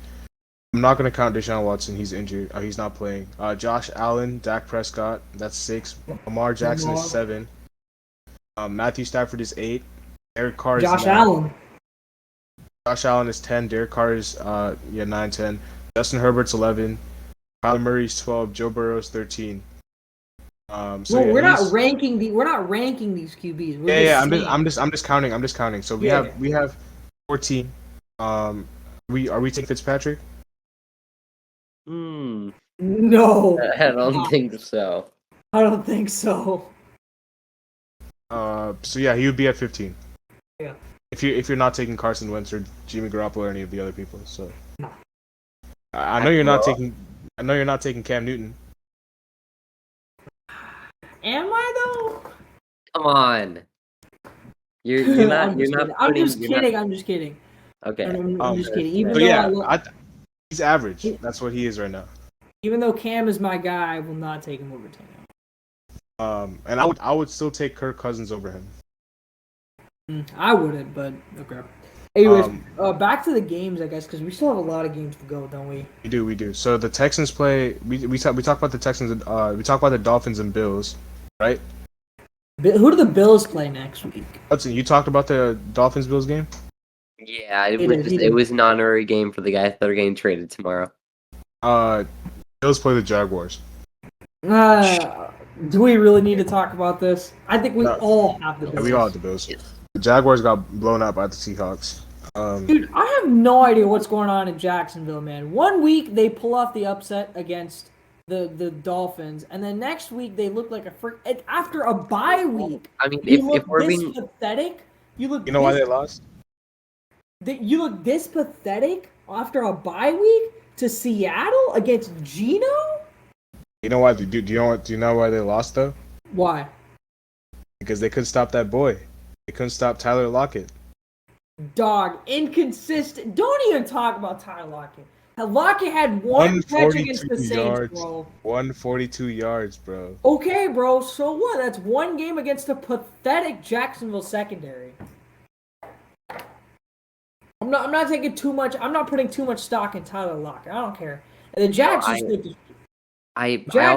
I'm not going to count Deshaun Watson. He's injured. He's not playing. Josh Allen, Dak Prescott, that's 6. Lamar Jackson is 7. Matthew Stafford is 8. Derek Carr is Josh 9. Allen. Josh Allen is 10. Derek Carr is 9, 10. Justin Herbert's 11. Kyler Murray's 12. Joe Burrow's 13. We're not ranking these QBs. I'm just counting. So we have 14. Are we taking Fitzpatrick? No. No, I don't think so. I don't think so. So yeah, he would be at 15. Yeah. If you're not taking Carson Wentz or Jimmy Garoppolo or any of the other people, so No. I know you're not taking Cam Newton. Am I though? Come on. You're not. I'm just kidding. Okay. I'm just kidding. Even So though yeah, he's average. That's what he is right now. even though Cam is my guy, I will not take him over Tannehill. And I would still take Kirk Cousins over him. I wouldn't, but okay. Anyways, back to the games, I guess, because we still have a lot of games to go, don't we? We do. So the Texans play. We talk about the Texans. We talk about the Dolphins and Bills, right? Who do the Bills play next week? Hudson, you talked about the Dolphins Bills game. Yeah, it was an honorary game for the guys that are getting traded tomorrow. Bills play the Jaguars. Do we really need to talk about this? I think we all have the Bills. Yeah, we all have the Bills. The Jaguars got blown out by the Seahawks. Dude, I have no idea what's going on in Jacksonville, man. 1 week they pull off the upset against the Dolphins, and then next week they look like a freak. After a bye week, I mean, you if we're being pathetic. You know why they lost? You look this pathetic after a bye week to Seattle against Geno. You know why? Do you know why they lost though? Why? Because they couldn't stop that boy. They couldn't stop Tyler Lockett. Dog, inconsistent. Don't even talk about Tyler Lockett. Lockett had one catch against the Saints, bro. 142 yards, bro. Okay, bro. So what? That's one game against a pathetic Jacksonville secondary. I'm not taking too much. I'm not putting too much stock in Tyler Lockett. I don't care. And the Jags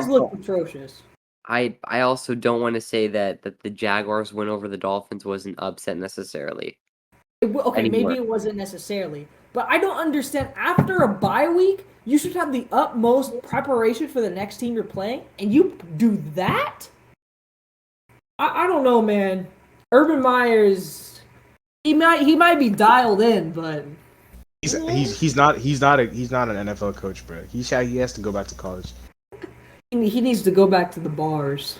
look atrocious. I also don't want to say that the Jaguars win over the Dolphins was an upset necessarily. Okay, anymore. maybe it wasn't necessarily, But I don't understand. After a bye week, you should have the utmost preparation for the next team you're playing, and you do that? I don't know, man. Urban Meyer's he might be dialed in, but he's not an NFL coach, bro. He has to go back to college. he needs to go back to the bars.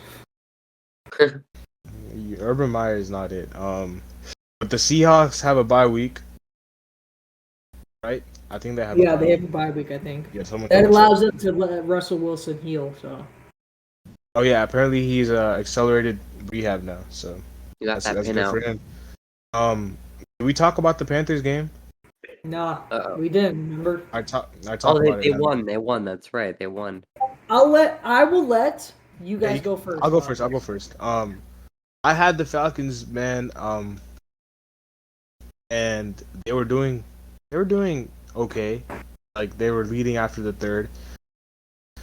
Urban Meyer is not it. But the Seahawks have a bye week, right? I think they have. Yeah, they have a bye week. I think. Yeah, that allows them to let Russell Wilson heal. So. Oh yeah, apparently he's accelerated rehab now. So You got that that's pin good out. for him. Did we talk about the Panthers game? Nah, Uh-oh. we didn't. Remember? I talked Oh, about they it. won. They won. That's right. They won. I will let you guys go first. I'll go first. I had the Falcons, man. And they were doing okay. Like they were leading after the third.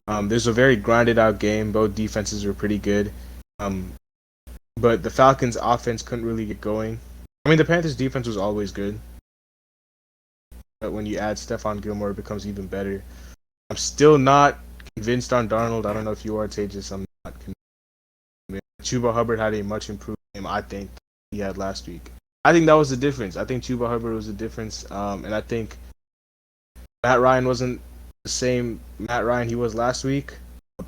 There's a very grinded out game. Both defenses were pretty good. But the Falcons' offense couldn't really get going. I mean, the Panthers' defense was always good. But when you add Stephon Gilmore, it becomes even better. I'm still not convinced on Darnold. I don't know if you are, Tejas. I'm not convinced. Chuba Hubbard had a much improved game, I think, he had last week. I think that was the difference. I think Chuba Hubbard was the difference. And I think Matt Ryan wasn't the same Matt Ryan he was last week.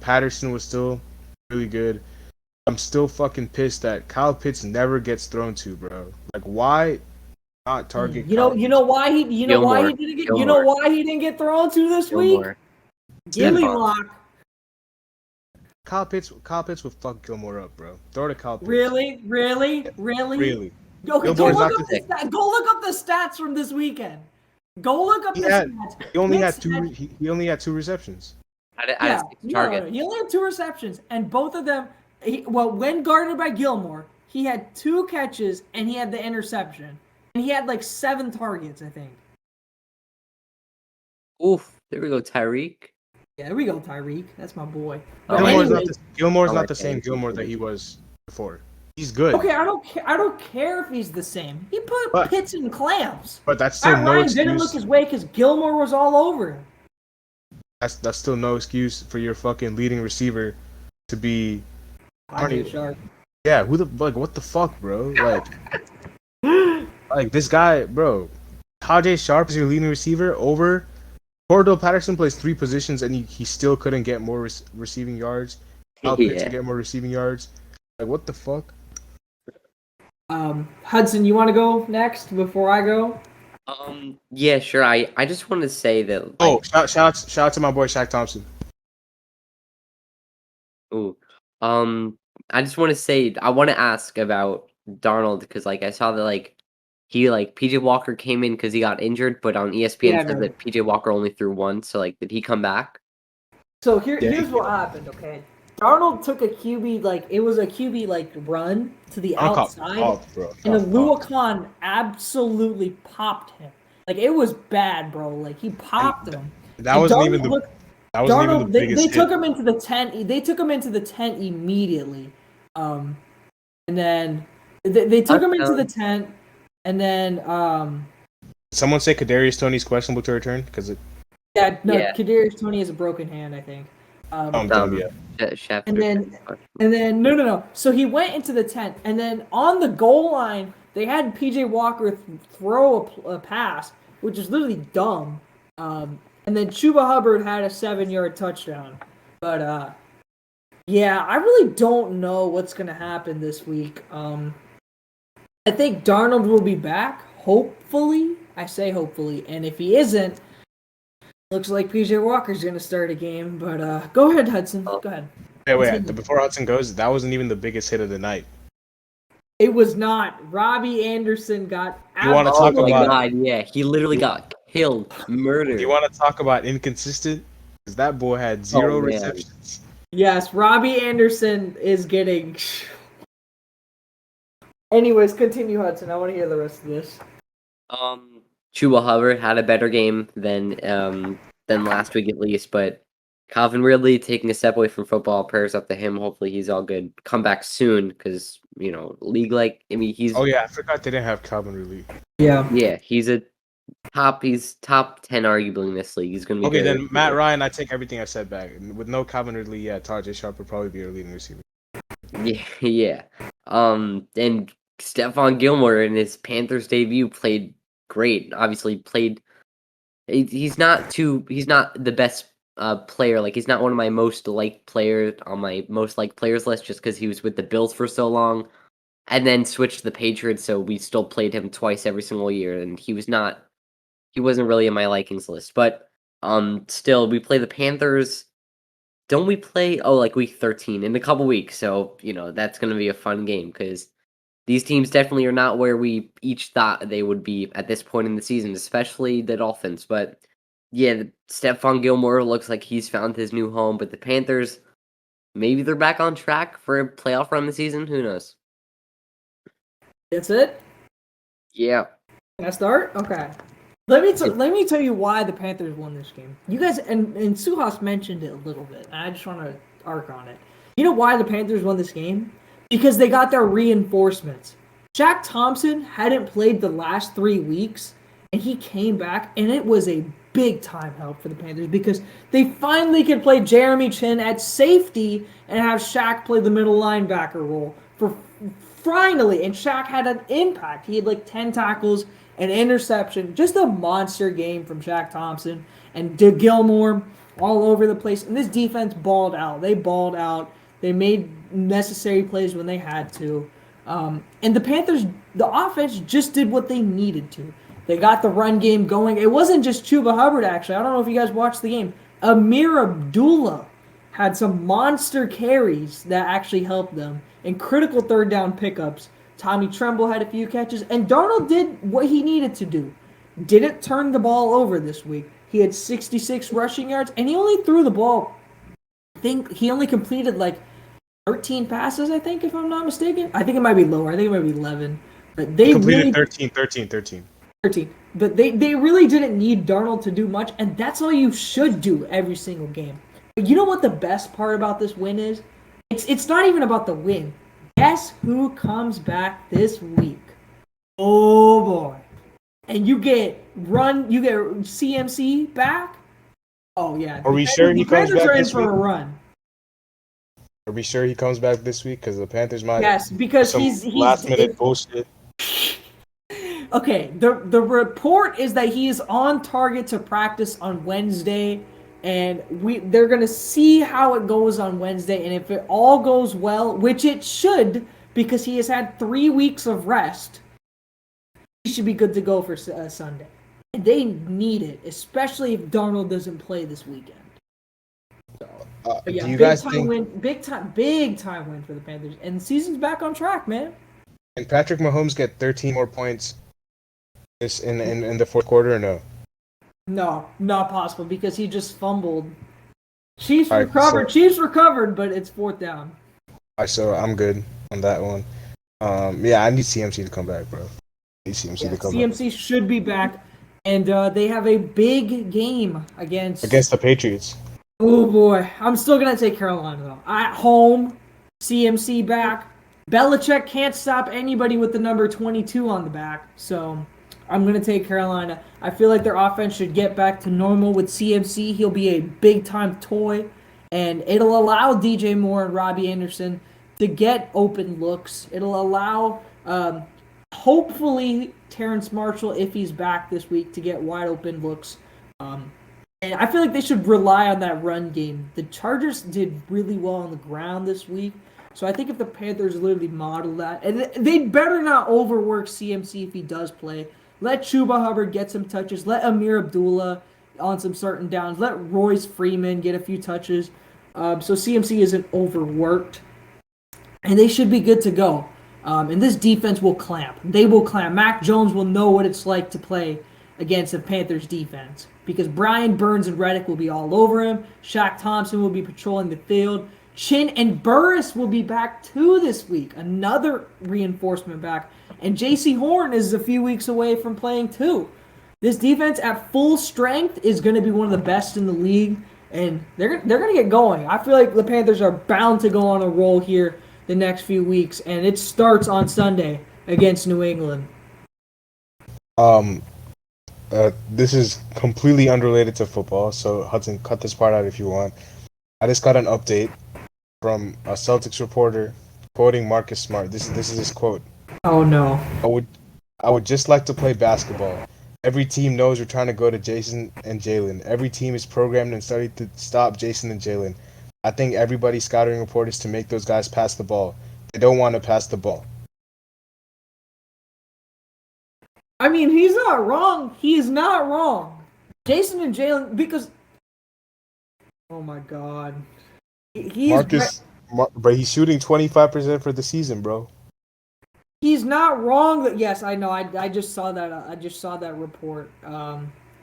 Patterson was still really good. I'm still fucking pissed that Kyle Pitts never gets thrown to, bro. Like, why not target? You know why he didn't get thrown to this Gilmore. week? Gilly lock. Kyle Pitts will fuck Gilmore up, bro. Throw to Kyle Pitts. Really? Really. Okay, go Gilmore's look not up the stats from this weekend. Go look up the stats. He only had two. He only had 2 receptions. Target. He only had 2 receptions, and both of them. When guarded by Gilmore, he had 2 catches and he had the interception, and he had like 7 targets, I think. Oof. There we go, Tyreek. Yeah, there we go, Tyreek. That's my boy. Gilmore's not the same Gilmore that he was before. He's good. Okay, I don't care if he's the same. He put Pitts in clams. But that's still no Ryan excuse. didn't look his way because Gilmore was all over him. That's still no excuse for your fucking leading receiver to be. Sharp. Yeah, what the fuck, bro? Like this guy, bro. Tajay Sharp is your leading receiver over. Cordell Patterson plays 3 positions and he still couldn't get more receiving yards. Kyle Pitts to get more receiving yards. Like what the fuck? Hudson, you want to go next before I go? Yeah, sure. I just want to say that. Shout out to my boy Shaq Thompson. Ooh. I just want to say I want to ask about Darnold because I saw that PJ Walker came in because he got injured, but on ESPN said that PJ Walker only threw 1. So did he come back? So here's what happened. Okay, Darnold took a QB it was a QB run to the outside, and Alua Khan absolutely popped him. It was bad, bro. He popped him. That wasn't even the biggest They took him into the tent. They took him into the tent immediately. And then they took him into the tent, and then someone say Kadarius Toney's questionable to return Kadarius Toney has a broken hand, I think. And then no. So he went into the tent, and then on the goal line, they had PJ Walker throw a pass, which is literally dumb. And then Chuba Hubbard had a 7-yard touchdown. But I really don't know what's gonna happen this week. I think Darnold will be back, hopefully. I say hopefully, and if he isn't, looks like PJ Walker's gonna start a game. But go ahead, Hudson. Go ahead. Wait. Before Hudson goes, that wasn't even the biggest hit of the night. It was not. Robbie Anderson got. You want to talk about? God, yeah, he literally got killed, murdered. You want to talk about inconsistent? Because that boy had 0 receptions. Yes, Robbie Anderson is getting. Anyways, continue, Hudson. I want to hear the rest of this. Chuba Hubbard had a better game than last week at least, but Calvin Ridley taking a step away from football. Prayers up to him. Hopefully he's all good. Come back soon because Oh yeah, I forgot they didn't have Calvin Ridley. Yeah. Yeah, he's a He's top 10 arguably in this league. He's going to be Okay, very then Matt good. Ryan, I take everything I said back. With no Calvin Ridley, yeah, Tajay Sharp would probably be our leading receiver. Yeah, yeah. And Stephon Gilmore in his Panthers debut played great. Obviously played. He's not the best player. Like he's not one of my most liked players on my most liked players list just because he was with the Bills for so long, and then switched to the Patriots. So we still played him twice every single year, and he wasn't really in my likings list. But still we play the Panthers. Don't we play like week 13 in a couple weeks? So, that's going to be a fun game because these teams definitely are not where we each thought they would be at this point in the season, especially the Dolphins. But yeah, Stephon Gilmore looks like he's found his new home, but the Panthers, maybe they're back on track for a playoff run this season. Who knows? That's it? Yeah. Can I start? Okay. Let me tell you why the Panthers won this game. You guys and Suhas mentioned it a little bit, and I just want to arc on it. You know why the Panthers won this game? Because they got their reinforcements. Shaq Thompson hadn't played the last 3 weeks, and he came back, and it was a big time help for the Panthers because they finally could play Jeremy Chin at safety and have Shaq play the middle linebacker role for finally. And Shaq had an impact. He had like 10 tackles, an interception, just a monster game from Shaq Thompson and Gilmore all over the place. And this defense balled out. They balled out. They made necessary plays when they had to. And the Panthers, the offense just did what they needed to. They got the run game going. It wasn't just Chuba Hubbard, actually. I don't know if you guys watched the game. Amir Abdullah had some monster carries that actually helped them in critical third down pickups. Tommy Tremble had a few catches, and Darnold did what he needed to do. Didn't turn the ball over this week. He had 66 rushing yards, and he only threw the ball. I think he only completed like 13 passes, I think, if I'm not mistaken. I think it might be lower. I think it might be 11. But they completed really 13. But they really didn't need Darnold to do much, and that's all you should do every single game. But you know what the best part about this win is? It's not even about the win. Guess who comes back this week? Oh boy. And you get CMC back? Oh yeah. Are we sure he comes back this week? For a run. Are we sure he comes back this week? Because the Panthers might. Yes, because he's last minute bullshit. Okay, the report is that he is on target to practice on Wednesday, and they're gonna see how it goes on Wednesday, and if it all goes well, which it should, because he has had 3 weeks of rest, he should be good to go for Sunday. They need it, especially if Darnold doesn't play this weekend. So, yeah, do you guys think big time win for the Panthers, and the season's back on track, man. Can Patrick Mahomes get 13 more points in the fourth quarter or no? No, not possible because he just fumbled. Chiefs recovered, but it's fourth down. So I'm good on that one. Yeah, I need CMC to come back, bro. CMC should be back, and they have a big game against the Patriots. Oh boy, I'm still gonna take Carolina though. At home, CMC back. Belichick can't stop anybody with the number 22 on the back, so I'm going to take Carolina. I feel like their offense should get back to normal with CMC. He'll be a big-time toy, and it'll allow DJ Moore and Robbie Anderson to get open looks. It'll allow, hopefully, Terrence Marshall, if he's back this week, to get wide-open looks. And I feel like they should rely on that run game. The Chargers did really well on the ground this week. So I think if the Panthers literally model that, and they better not overwork CMC if he does play. Let Chuba Hubbard get some touches. Let Amir Abdullah on some certain downs. Let Royce Freeman get a few touches. So CMC isn't overworked. And they should be good to go. And this defense will clamp. They will clamp. Mac Jones will know what it's like to play against the Panthers defense. Because Brian Burns and Reddick will be all over him. Shaq Thompson will be patrolling the field. Chin and Burris will be back too this week. Another reinforcement back. And J.C. Horn is a few weeks away from playing too. This defense at full strength is going to be one of the best in the league. And they're going to get going. I feel like the Panthers are bound to go on a roll here the next few weeks. And it starts on Sunday against New England. This is completely unrelated to football, so Hudson, cut this part out if you want. I just got an update from a Celtics reporter quoting Marcus Smart. This is his quote. Oh no. I would I would just like to play basketball. Every team knows we're trying to go to Jason and Jalen. Every team is programmed and studied to stop Jason and Jalen. I think everybody's scouting report is to make those guys pass the ball. They don't want to pass the ball. I mean, he's not wrong. He is not wrong. Jason and Jalen, because oh my god, he is. But he's shooting 25% for the season, bro. He's not wrong. That yes, I know. I just saw that. I just saw that report.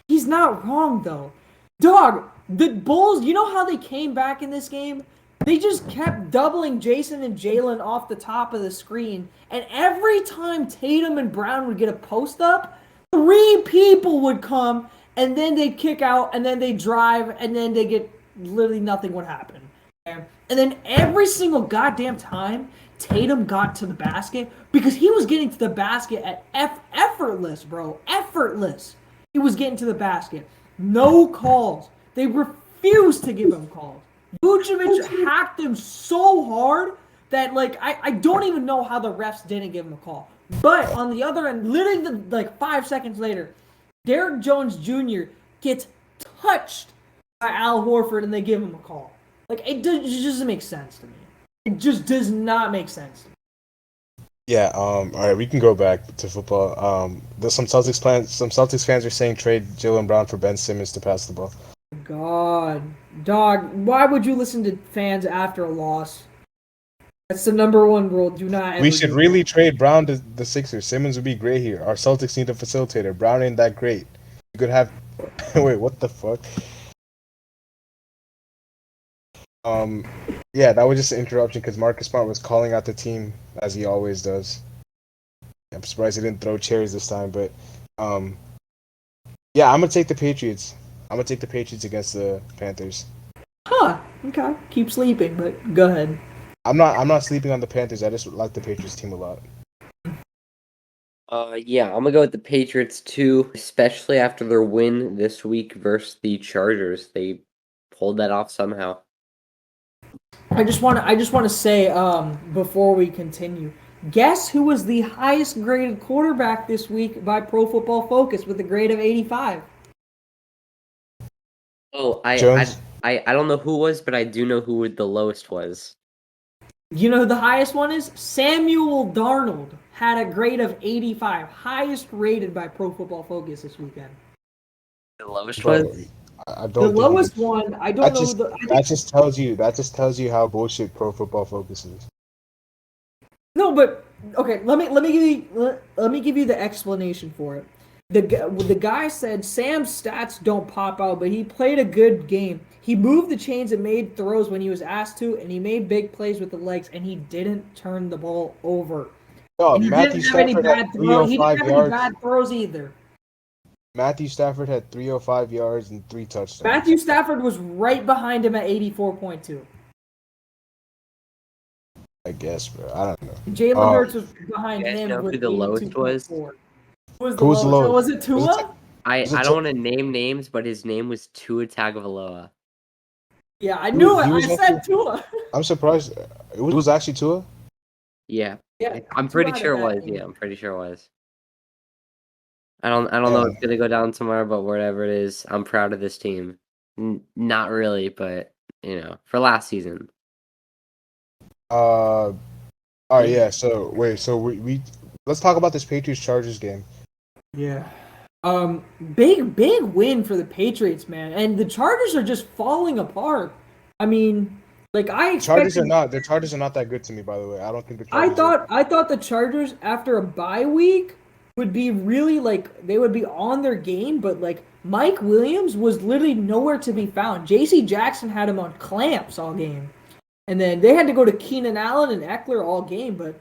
He's not wrong though. Dog, the Bulls. You know how they came back in this game? They just kept doubling Jason and Jalen off the top of the screen, and every time Tatum and Brown would get a post up, 3 people would come, and then they'd kick out, and then they'd drive, and then they get literally nothing would happen. Okay? And then every single goddamn time Tatum got to the basket, because he was getting to the basket at effortless, bro. Effortless. He was getting to the basket. No calls. They refused to give him calls. Vucevic hacked him so hard that, like, I don't even know how the refs didn't give him a call. But on the other end, literally, like, 5 seconds later, Derrick Jones Jr. gets touched by Al Horford and they give him a call. Like, it just doesn't make sense to me. It just does not make sense. Yeah. All right. We can go back to football. There's some Celtics fans are saying trade Jalen Brown for Ben Simmons to pass the ball. God, dog. Why would you listen to fans after a loss? That's the number one rule. Do not. We should really trade Brown to the Sixers. Simmons would be great here. Our Celtics need a facilitator. Brown ain't that great. You could have. Wait, what the fuck? Yeah, that was just an interruption because Marcus Smart was calling out the team as he always does. I'm surprised he didn't throw chairs this time, but yeah, I'm gonna take the Patriots. I'm gonna take the Patriots against the Panthers. Huh? Okay. Keep sleeping, but go ahead. I'm not sleeping on the Panthers. I just like the Patriots team a lot. Yeah, I'm gonna go with the Patriots too, especially after their win this week versus the Chargers. They pulled that off somehow. I just want to say before we continue, guess who was the highest graded quarterback this week by Pro Football Focus with a grade of 85? Oh, I don't know who it was, but I do know who the lowest was. You know who the highest one is? Samuel Darnold had a grade of 85, highest rated by Pro Football Focus this weekend. The lowest was? I don't. The lowest one. I don't know. That just tells you how bullshit Pro Football Focus is. No, but okay. Let me give you the explanation for it. The guy said Sam's stats don't pop out, but he played a good game. He moved the chains and made throws when he was asked to, and he made big plays with the legs, and he didn't turn the ball over. Oh, He Matthew didn't have any Stafford had bad throws. He didn't 305 have any yards. bad throws either. Matthew Stafford had 305 yards and 3 touchdowns. Matthew Stafford was right behind him at 84.2. I guess, bro. I don't know. Jalen Hurts was behind You guys him know with who the lowest was? 82.4. Who was Who was the lowest? Was it Tua? I don't want to name names, but his name was Tua Tagovailoa. Yeah, I knew it. He I was said Tua. I'm surprised. It was actually Tua? Yeah, Yeah, I'm Tua pretty had a sure it bad was. game. Yeah, I'm pretty sure it was. I don't know if it's gonna go down tomorrow, but whatever it is, I'm proud of this team. Not really, but for last season. All right, yeah. So we let's talk about this Patriots Chargers game. Yeah. Big win for the Patriots, man. And the Chargers are just falling apart. I mean, like I expected. The Chargers are not that good to me, by the way. I don't think the Chargers I thought the Chargers after a bye week would be really like they would be on their game, but like Mike Williams was literally nowhere to be found. J.C. Jackson had him on clamps all game. And then they had to go to Keenan Allen and Eckler all game, but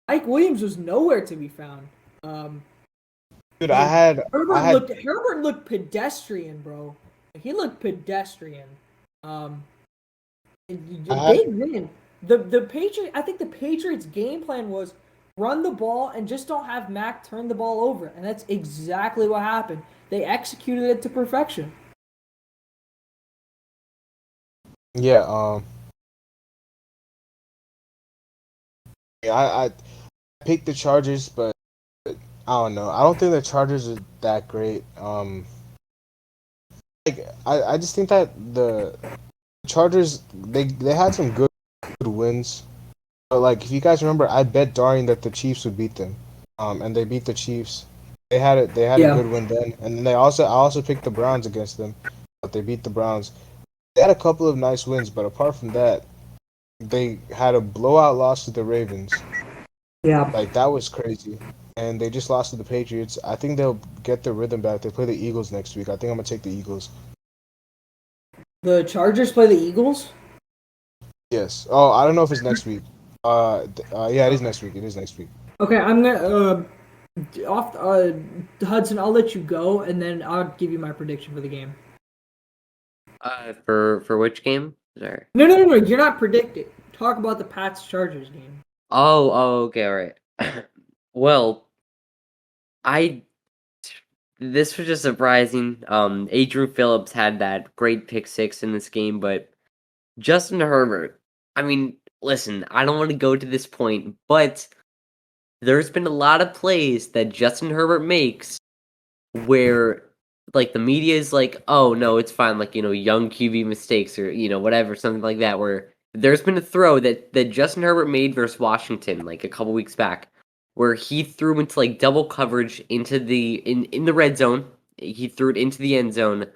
Mike Williams was nowhere to be found. Dude, Herbert looked pedestrian, bro. He looked pedestrian. Big win. The Patriots. I think the Patriots' game plan was run the ball and just don't have Mac turn the ball over, and that's exactly what happened. they executed it to perfection. Yeah, yeah, I picked the Chargers, but I don't know. I don't think the Chargers are that great. Like I just think that the Chargers they had some good wins. But like if you guys remember, I bet Darian that the Chiefs would beat them. And they beat the Chiefs. They had a Yeah. good win then. And then I also picked the Browns against them, but they beat the Browns. They had a couple of nice wins, but apart from that, they had a blowout loss to the Ravens. Yeah. Like that was crazy. And they just lost to the Patriots. I think they'll get their rhythm back. They play the Eagles next week. I think I'm gonna take the Eagles. The Chargers play the Eagles. Yes. Oh, I don't know if it's next week. Yeah, it is Okay. next week. It is next week. Okay, I'm gonna off Hudson. I'll let you go, and then I'll give you my prediction for the game. For which game? Sorry. No. You're not predicting. Talk about the Pats Chargers game. Okay, all right. Well, I this was just surprising. Adrian Phillips had that great pick six in this game, but Justin Herbert. I mean, listen, I don't want to go to this point, but there's been a lot of plays that Justin Herbert makes where like the media is like, oh no, it's fine, like young QB mistakes or whatever, something like that. Where there's been a throw that Justin Herbert made versus Washington like a couple weeks back, where he threw into like double coverage into in the red zone. He threw it into the end zone,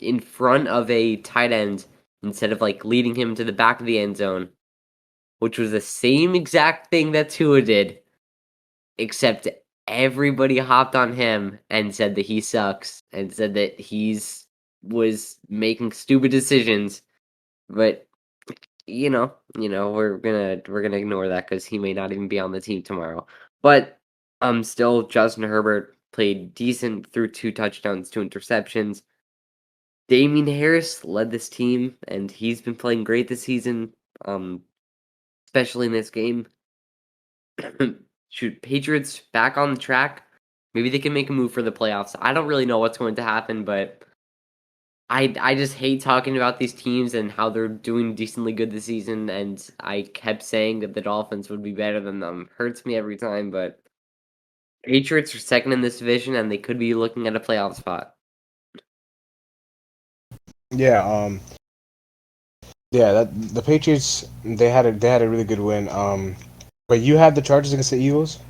in front of a tight end instead of like leading him to the back of the end zone, which was the same exact thing that Tua did, except everybody hopped on him and said that he sucks and said that was making stupid decisions. But we're gonna ignore that because he may not even be on the team tomorrow. But still Justin Herbert played decent, threw 2 touchdowns, 2 interceptions. Damian Harris led this team, and he's been playing great this season, especially in this game. Shoot, Patriots back on the track. Maybe they can make a move for the playoffs. I don't really know what's going to happen, but I just hate talking about these teams and how they're doing decently good this season. And I kept saying that the Dolphins would be better than them. Hurts me every time, but Patriots are second in this division, and they could be looking at a playoff spot. Yeah. Yeah. That the Patriots they had a really good win. But you had the Chargers against the Eagles.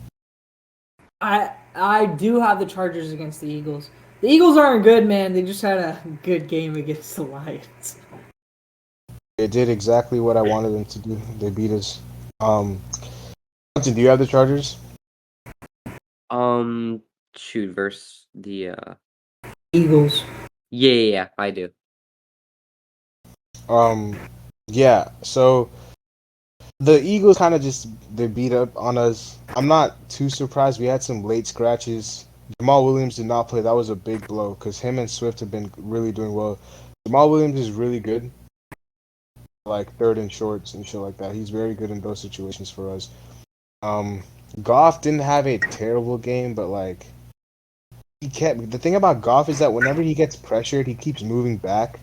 I do have the Chargers against the Eagles. The Eagles aren't good, man. They just had a good game against the Lions. They did exactly what I wanted them to do. They beat us. Hudson, do you have the Chargers? Shoot, versus the Eagles. yeah, I do. Yeah. So the Eagles kind of just they beat up on us. I'm not too surprised. We had some late scratches. Jamal Williams did not play. That was a big blow because him and Swift have been really doing well. Jamal Williams is really good, like third and shorts and shit like that. He's very good in those situations for us. Goff didn't have a terrible game, but like the thing about Goff is that whenever he gets pressured, he keeps moving back,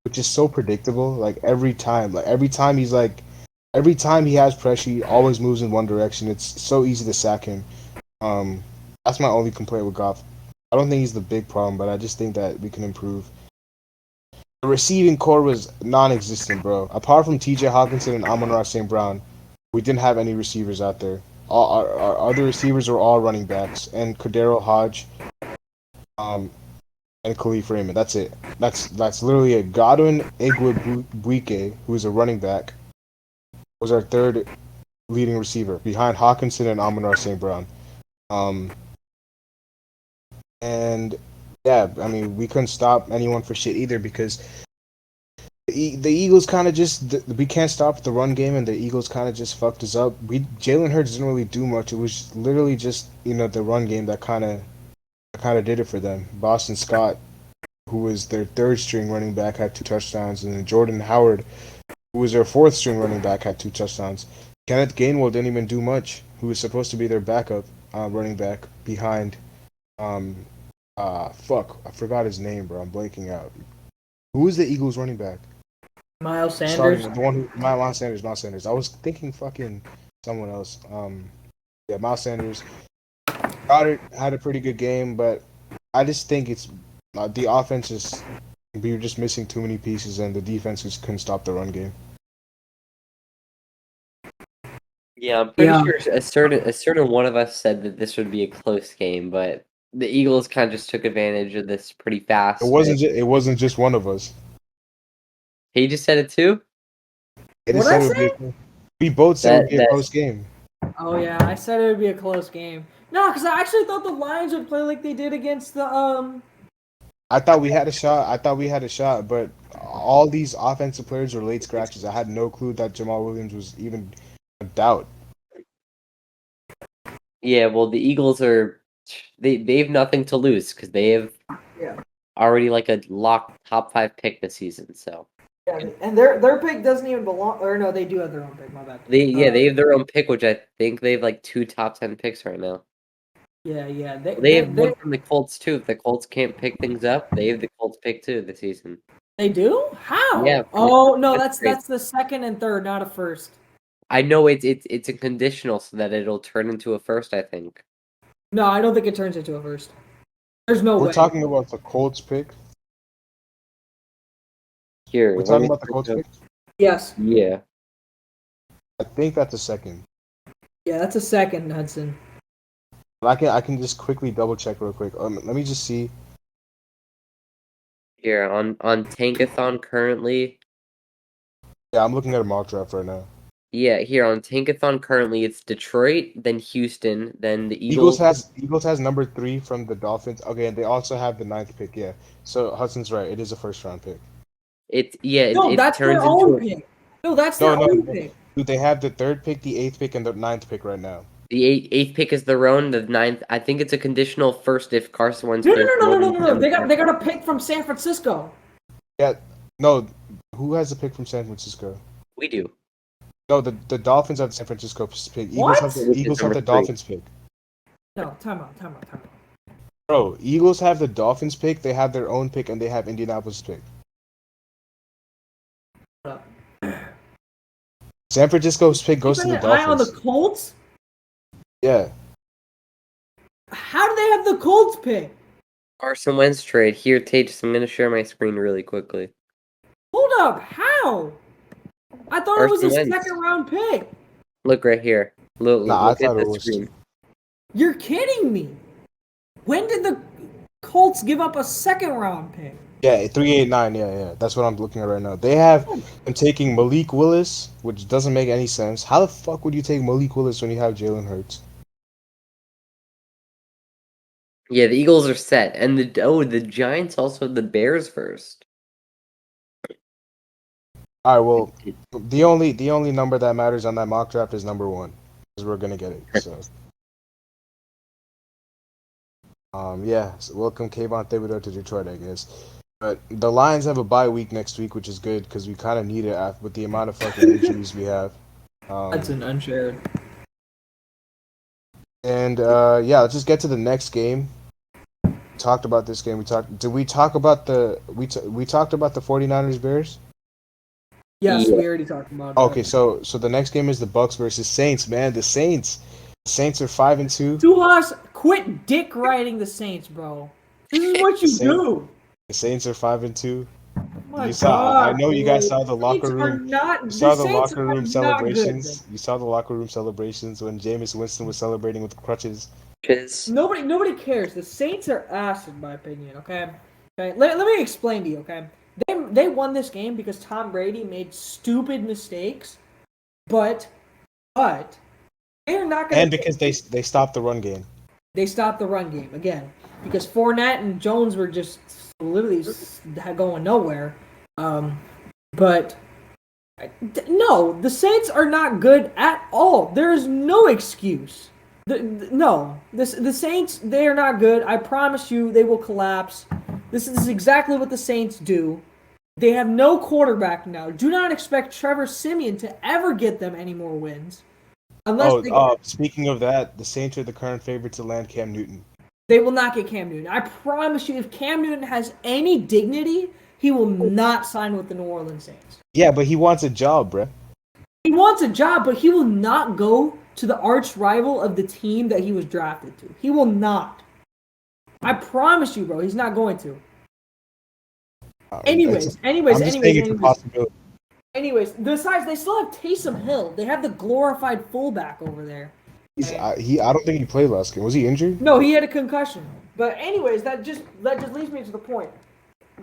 which is so predictable. Every time every time he has pressure, he always moves in one direction. It's so easy to sack him. That's my only complaint with Goff. I don't think he's the big problem, but I just think that we can improve. The receiving core was non-existent, bro. Apart from T.J. Hawkinson and Amon-Ra St. Brown, we didn't have any receivers out there. All our other receivers were all running backs, and Cordero Hodge, and Khalif Raymond. That's it. That's literally it. Godwin Igwebuike, who is a running back, was our third leading receiver behind Hawkinson and Amon-Ra St. Brown. And yeah, I mean, we couldn't stop anyone for shit either because the Eagles kind of we can't stop the run game, and the Eagles kind of just fucked us up. Jalen Hurts didn't really do much. It was literally just the run game that kind of did it for them. Boston Scott, who was their third string running back, had 2 touchdowns, and then Jordan Howard, who was their fourth string running back, had 2 touchdowns. Kenneth Gainwell didn't even do much, who was supposed to be their backup running back behind Fuck, I forgot his name, bro. I'm blanking out. Who is the Eagles running back? Miles Starting Sanders. the one who Miles Sanders, Miles Sanders. I was thinking fucking someone else. Yeah, Miles Sanders. Goddard had a pretty good game, but I just think it's the offense is we were just missing too many pieces, and the defense just couldn't stop the run game. Yeah, I'm pretty Yeah. sure a certain one of us said that this would be a close game, but the Eagles kind of just took advantage of this pretty fast. It wasn't just one of us. He just said it too. It What just I said it would say? be. We both said it would be a That close game. Oh yeah, I said it would be a close game. No, because I actually thought the Lions would play like they did against the I thought we had a shot. But all these offensive players were late scratches. I had no clue that Jamal Williams was even a doubt. Yeah, well, the Eagles they have nothing to lose because they have Yeah. already like a locked top 5 pick this season. So Yeah, and their pick doesn't even belong. Or no, they do have their own pick. My bad. they have their own pick, which I think they have like 2 top 10 picks right now. Yeah. They have one from the Colts too. If the Colts can't pick things up, they have the Colts pick too this season. They do? How? Yeah. Oh no, That's great. that's the second and third, not a first. I know it's a conditional so that it'll turn into a first, I think. No, I don't think it turns into a first. There's no We're way. talking about the Colts pick. Here, We're let talking me about the look Colts up- pick. Yes. Yeah. I think that's a second. Yeah, that's a second, Hudson. I can just quickly double check real quick. Let me just see. Here on Tankathon currently. Yeah, I'm looking at a mock draft right now. Yeah, here on Tankathon currently it's Detroit, then Houston, then the Eagles. Eagles has number 3 from the Dolphins. Okay, and they also have the 9th pick. Yeah, so Hudson's right. It is a first round pick. No, It that's their turns own into pick. No, that's No, their no, own pick. dude, they have the 3rd pick, the 8th pick, and the 9th pick right now. the eighth pick is their own. The ninth, I think it's a conditional first if Carson Wentz No, plays. no. They got a pick from San Francisco. Yeah, no. Who has the pick from San Francisco? We do. No, the Dolphins have the San Francisco pick. What? Eagles have the Number 3. Dolphins pick. No, time out. Bro, Eagles have the Dolphins pick. They have their own pick, and they have Indianapolis pick. Hold San Francisco's pick goes to the Keeping an eye on the Dolphins. Colts? Yeah. How do they have the Colts pick? Carson Wentz trade. Here, Tatus, I'm going to share my screen really quickly. Hold up, how? I thought it was a Carson Wentz. second round pick. Look right here. Look Nah, I at thought it the was- screen. You're kidding me. When did the Colts give up a second round pick? Yeah, 389. Yeah. That's what I'm looking at right now. They have them taking Malik Willis, which doesn't make any sense. How the fuck would you take Malik Willis when you have Jalen Hurts? Yeah, the Eagles are set, and the Giants also have the Bears first. All right. Well, the only number that matters on that mock draft is number 1, because we're gonna get it. So. Yeah. So welcome Kayvon Thibodeau to Detroit, I guess. But the Lions have a bye week next week, which is good because we kind of need it with the amount of fucking injuries we have. That's an unshared. And yeah, let's just get to the next game. Talked about this game. Did we talk about we talked about the 49ers Bears? Yes, Yeah. we already talked about that. Okay, so the next game is the Bucks versus Saints, man. The Saints are 5-2. Duhas, quit dick riding the Saints, bro. This is what you Saints. do. The Saints are 5-2. My You saw. I God, know you guys bro. saw the locker Saints are room. not- You saw the Saints locker are room not celebrations. good. You saw the locker room celebrations when Jameis Winston was celebrating with crutches. Nobody cares. The Saints are ass, in my opinion. Okay. Let me explain to you. Okay. They won this game because Tom Brady made stupid mistakes, but they're not going And because they stopped the run game. they stopped the run game again because Fournette and Jones were just literally going nowhere. But no, the Saints are not good at all. There is no excuse. The Saints, they are not good. I promise you, they will collapse. This is exactly what the Saints do. They have no quarterback now. Do not expect Trevor Siemian to ever get them any more wins. Unless Speaking of that, the Saints are the current favorite to land Cam Newton. They will not get Cam Newton. I promise you, if Cam Newton has any dignity, he will not sign with the New Orleans Saints. Yeah, but he wants a job, bruh. He wants a job, but he will not go to the arch rival of the team that he was drafted to. He will not. I promise you, bro. He's not going to. Anyways. It's a possibility. Anyways, besides, they still have Taysom Hill. They have the glorified fullback over there. I don't think he played last game. Was he injured? No, he had a concussion. But anyways, that just leads me to the point.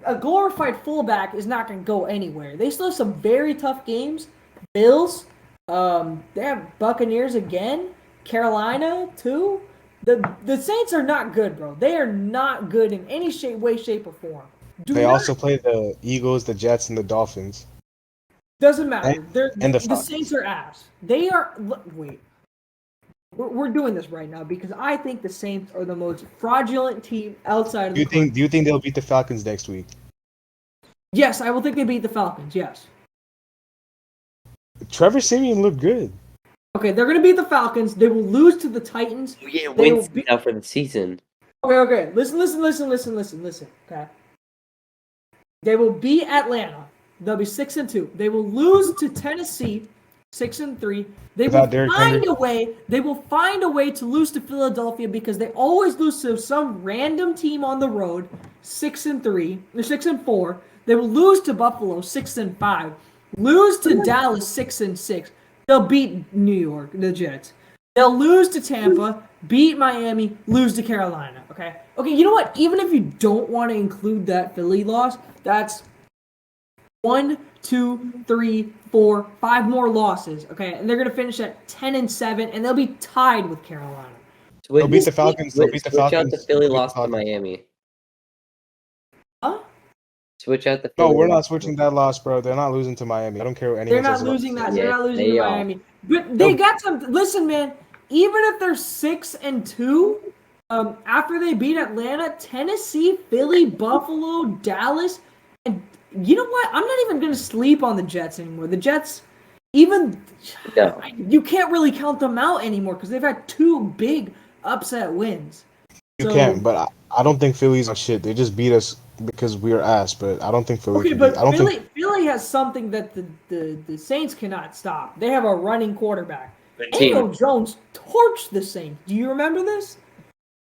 A glorified fullback is not going to go anywhere. They still have some very tough games. Bills, they have Buccaneers again. Carolina too. The Saints are not good, bro. They are not good in any way, shape, or form. They also play the Eagles, the Jets, and the Dolphins. Doesn't matter. The Falcons. Saints are ass. They are. Wait. We're doing this right now because I think the Saints are the most fraudulent team outside of the country. Do you think they'll beat the Falcons next week? Yes, I will think they beat the Falcons. Yes. Trevor Siemian looked good. Okay, they're gonna beat the Falcons. They will lose to the Titans. Yeah, Wentz out for the season. Okay. Listen. Okay. They will beat Atlanta. They'll be 6-2. They will lose to Tennessee, 6-3. They will find a way to lose to Philadelphia because they always lose to some random team on the road, 6-3 or 6-4. They will lose to Buffalo, 6-5. Lose to Dallas, 6-6. They'll beat New York, the Jets. They'll lose to Tampa, beat Miami, lose to Carolina. Okay, you know what? Even if you don't want to include that Philly loss, that's 1, 2, 3, 4, 5 more losses. Okay, and they're gonna finish at 10-7, and they'll be tied with Carolina. They'll beat the Falcons. Switch out the Philly loss to Miami. Huh? Switch out the Philly. No, we're not switching that loss, bro. They're not losing to Miami. I don't care what anyone They're says. not losing that. Yeah, They're not losing to Miami. But they got some. Listen, man. Even if they're 6-2, after they beat Atlanta, Tennessee, Philly, Buffalo, Dallas, and you know what? I'm not even gonna sleep on the Jets anymore. The Jets, you can't really count them out anymore because they've had 2 big upset wins. You can't, but I don't think Philly's on shit. They just beat us because we are ass, but I don't think Philly. Okay, but Philly has something that the Saints cannot stop. They have a running quarterback. Daniel Jones torched the Saints. Do you remember this?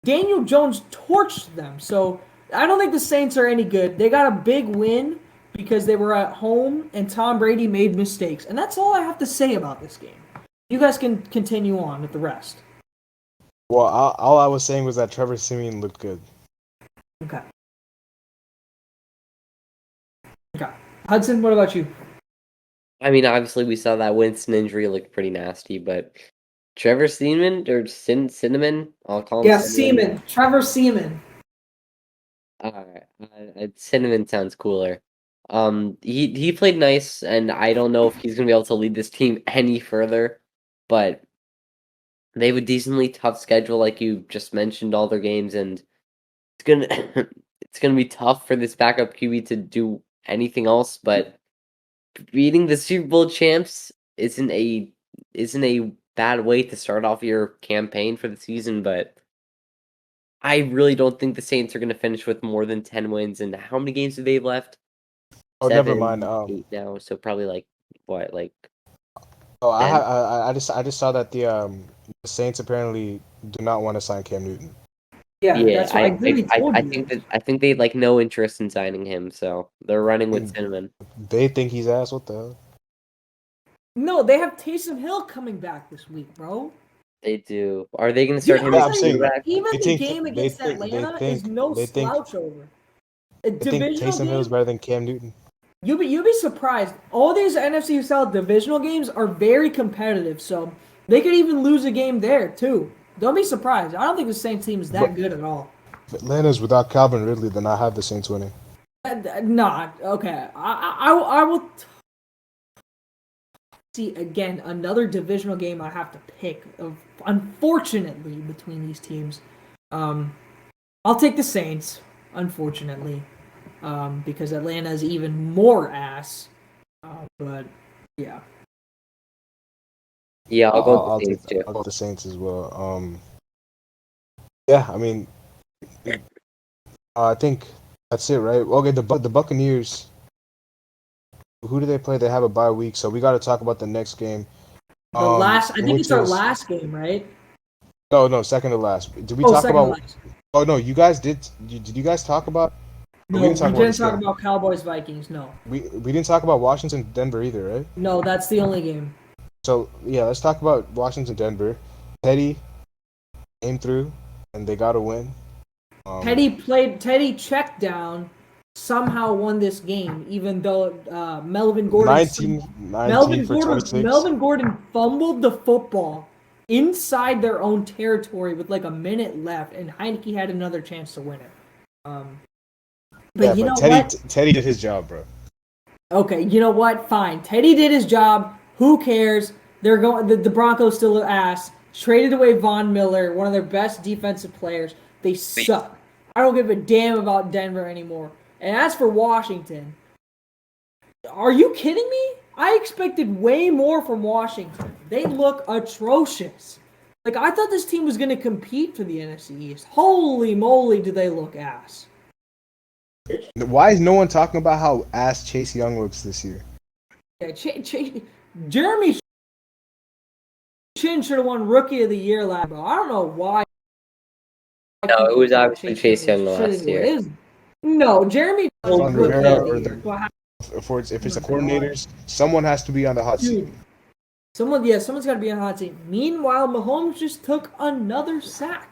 Daniel Jones torched them. So I don't think the Saints are any good. They got a big win because they were at home and Tom Brady made mistakes. And that's all I have to say about this game. You guys can continue on with the rest. Well, all I was saying was that Trevor Siemian looked good. Okay. Hudson, what about you? I mean, obviously, we saw that Winston injury look pretty nasty, but Trevor Seaman or Cinnamon, I'll call him. Yeah, Seaman. Trevor Seaman. Cinnamon sounds cooler. He played nice, and I don't know if he's gonna be able to lead this team any further, but they have a decently tough schedule, like you just mentioned, all their games, and it's gonna be tough for this backup QB to do anything else, but beating the Super Bowl champs isn't a bad way to start off your campaign for the season, but I really don't think the Saints are going to finish with more than 10 wins. And how many games do they have left? Oh, 7, never mind. 8 now, so probably like what, like? Oh, I just saw that the Saints apparently do not want to sign Cam Newton. Yeah, that's what I really told you. I think they like no interest in signing him, so they're running with Cinnamon. They think he's ass. What the hell? No, they have Taysom Hill coming back this week, bro. They do. Are they going to start him I'm as saying, back? Even the game against Atlanta is no slouch over. I think Taysom Hill is better than Cam Newton. You'll be surprised. All these NFC South divisional games are very competitive, so they could even lose a game there too. Don't be surprised. I don't think the Saints team is that good at all. If Atlanta's without Calvin Ridley, then I have the Saints winning. Not okay. I will see again another divisional game I have to pick. Unfortunately, between these teams, I'll take the Saints. Unfortunately, because Atlanta is even more ass. But yeah. Yeah, I'll go with the Saints too. I'll go with the Saints as well. Yeah, I mean, I think that's it, right? Okay, the Buccaneers. Who do they play? They have a bye week, so we got to talk about the next game. I think Which it's our is last game, right? no, second to last. Did we Oh, talk second to about? last. Oh no, you guys did. Did you guys talk about? We No, didn't talk we about didn't this talk game. about Cowboys Vikings. No, We didn't talk about Washington Denver either, right? no, that's the only game. So yeah, let's talk about Washington Denver. Teddy came through, and they got a win. Teddy checked down, somehow won this game, even though 19 for 26. Melvin Gordon fumbled the football inside their own territory with like a minute left, and Heineke had another chance to win it. But Yeah, you but know Teddy what? Teddy did his job, bro. Okay, you know what? Fine. Teddy did his job. Who cares? They're going. The Broncos still ass. Traded away Von Miller, one of their best defensive players. They suck. I don't give a damn about Denver anymore. And as for Washington, are you kidding me? I expected way more from Washington. They look atrocious. Like, I thought this team was going to compete for the NFC East. Holy moly, do they look ass. Why is no one talking about how ass Chase Young looks this year? Yeah, Jeremy Chin should have won Rookie of the Year last year. I don't know why. No, it was people obviously Chase Young last shitting year. what is. No, Jeremy was Ron Rookie Rivera of the or Year. if it's the coordinators, someone has to be on the hot seat. Dude, someone's got to be on the hot seat. Meanwhile, Mahomes just took another sack.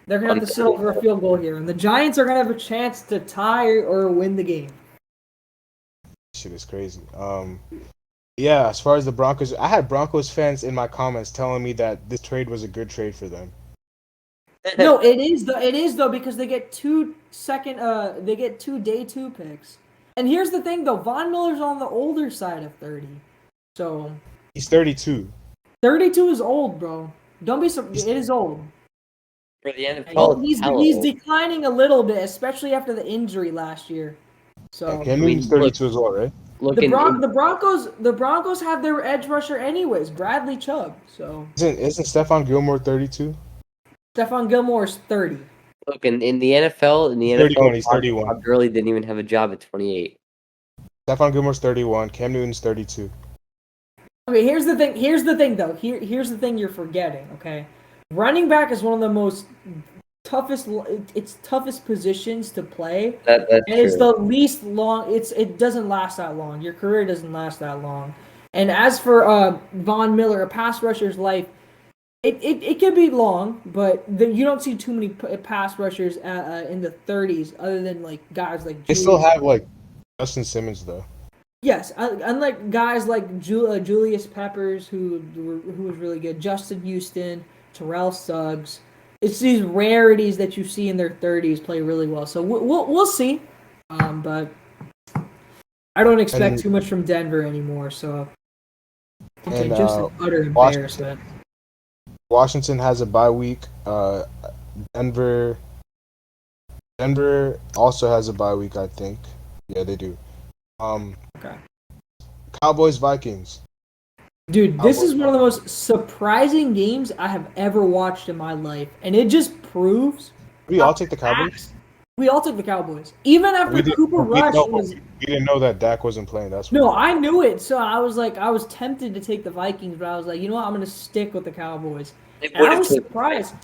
They're going to have to settle for a field goal here. And the Giants are going to have a chance to tie or win the game. Shit is crazy. Yeah, as far as the Broncos, I had Broncos fans in my comments telling me that this trade was a good trade for them. No, it is though because they get two day 2 picks. And here's the thing though, Von Miller's on the older side of 30. So He's 32. 32 is old, bro. Don't be so it is old. For the NFL, He's declining a little bit, especially after the injury last year. So Cam Newton's 32 as well, right? the Broncos have their edge rusher anyways, Bradley Chubb. So Isn't Stephon Gilmore 32? Stephon Gilmore is 30. Look, in the NFL, He's 31. Todd Gurley didn't even have a job at 28. Stephon Gilmore's 31. Cam Newton's 32. Okay, here's the thing. Here's the thing, though. Here's the thing you're forgetting. Okay, running back is one of the most toughest positions to play, That's and true. it's the least long. It doesn't last that long. Your career doesn't last that long. And as for Von Miller, a pass rusher's life, it can be long, but you don't see too many pass rushers in the 30s, other than like guys like. They still have like Justin Simmons though. Yes, unlike guys like Julius Peppers, who was really good, Justin Houston, Terrell Suggs. It's these rarities that you see in their 30s play really well. So we'll see, but I don't expect too much from Denver anymore. So just an utter embarrassment. Washington has a bye week. Denver also has a bye week, I think. Yeah, they do. Okay. Cowboys Vikings. Dude, this is one of the most surprising games I have ever watched in my life, and it just proves. We all take the Cowboys. We all took the Cowboys, even after Cooper Rush was. We didn't know that Dak wasn't playing. That's no, I knew it. So I was tempted to take the Vikings, but I was like, you know what, I'm gonna stick with the Cowboys. And I was surprised.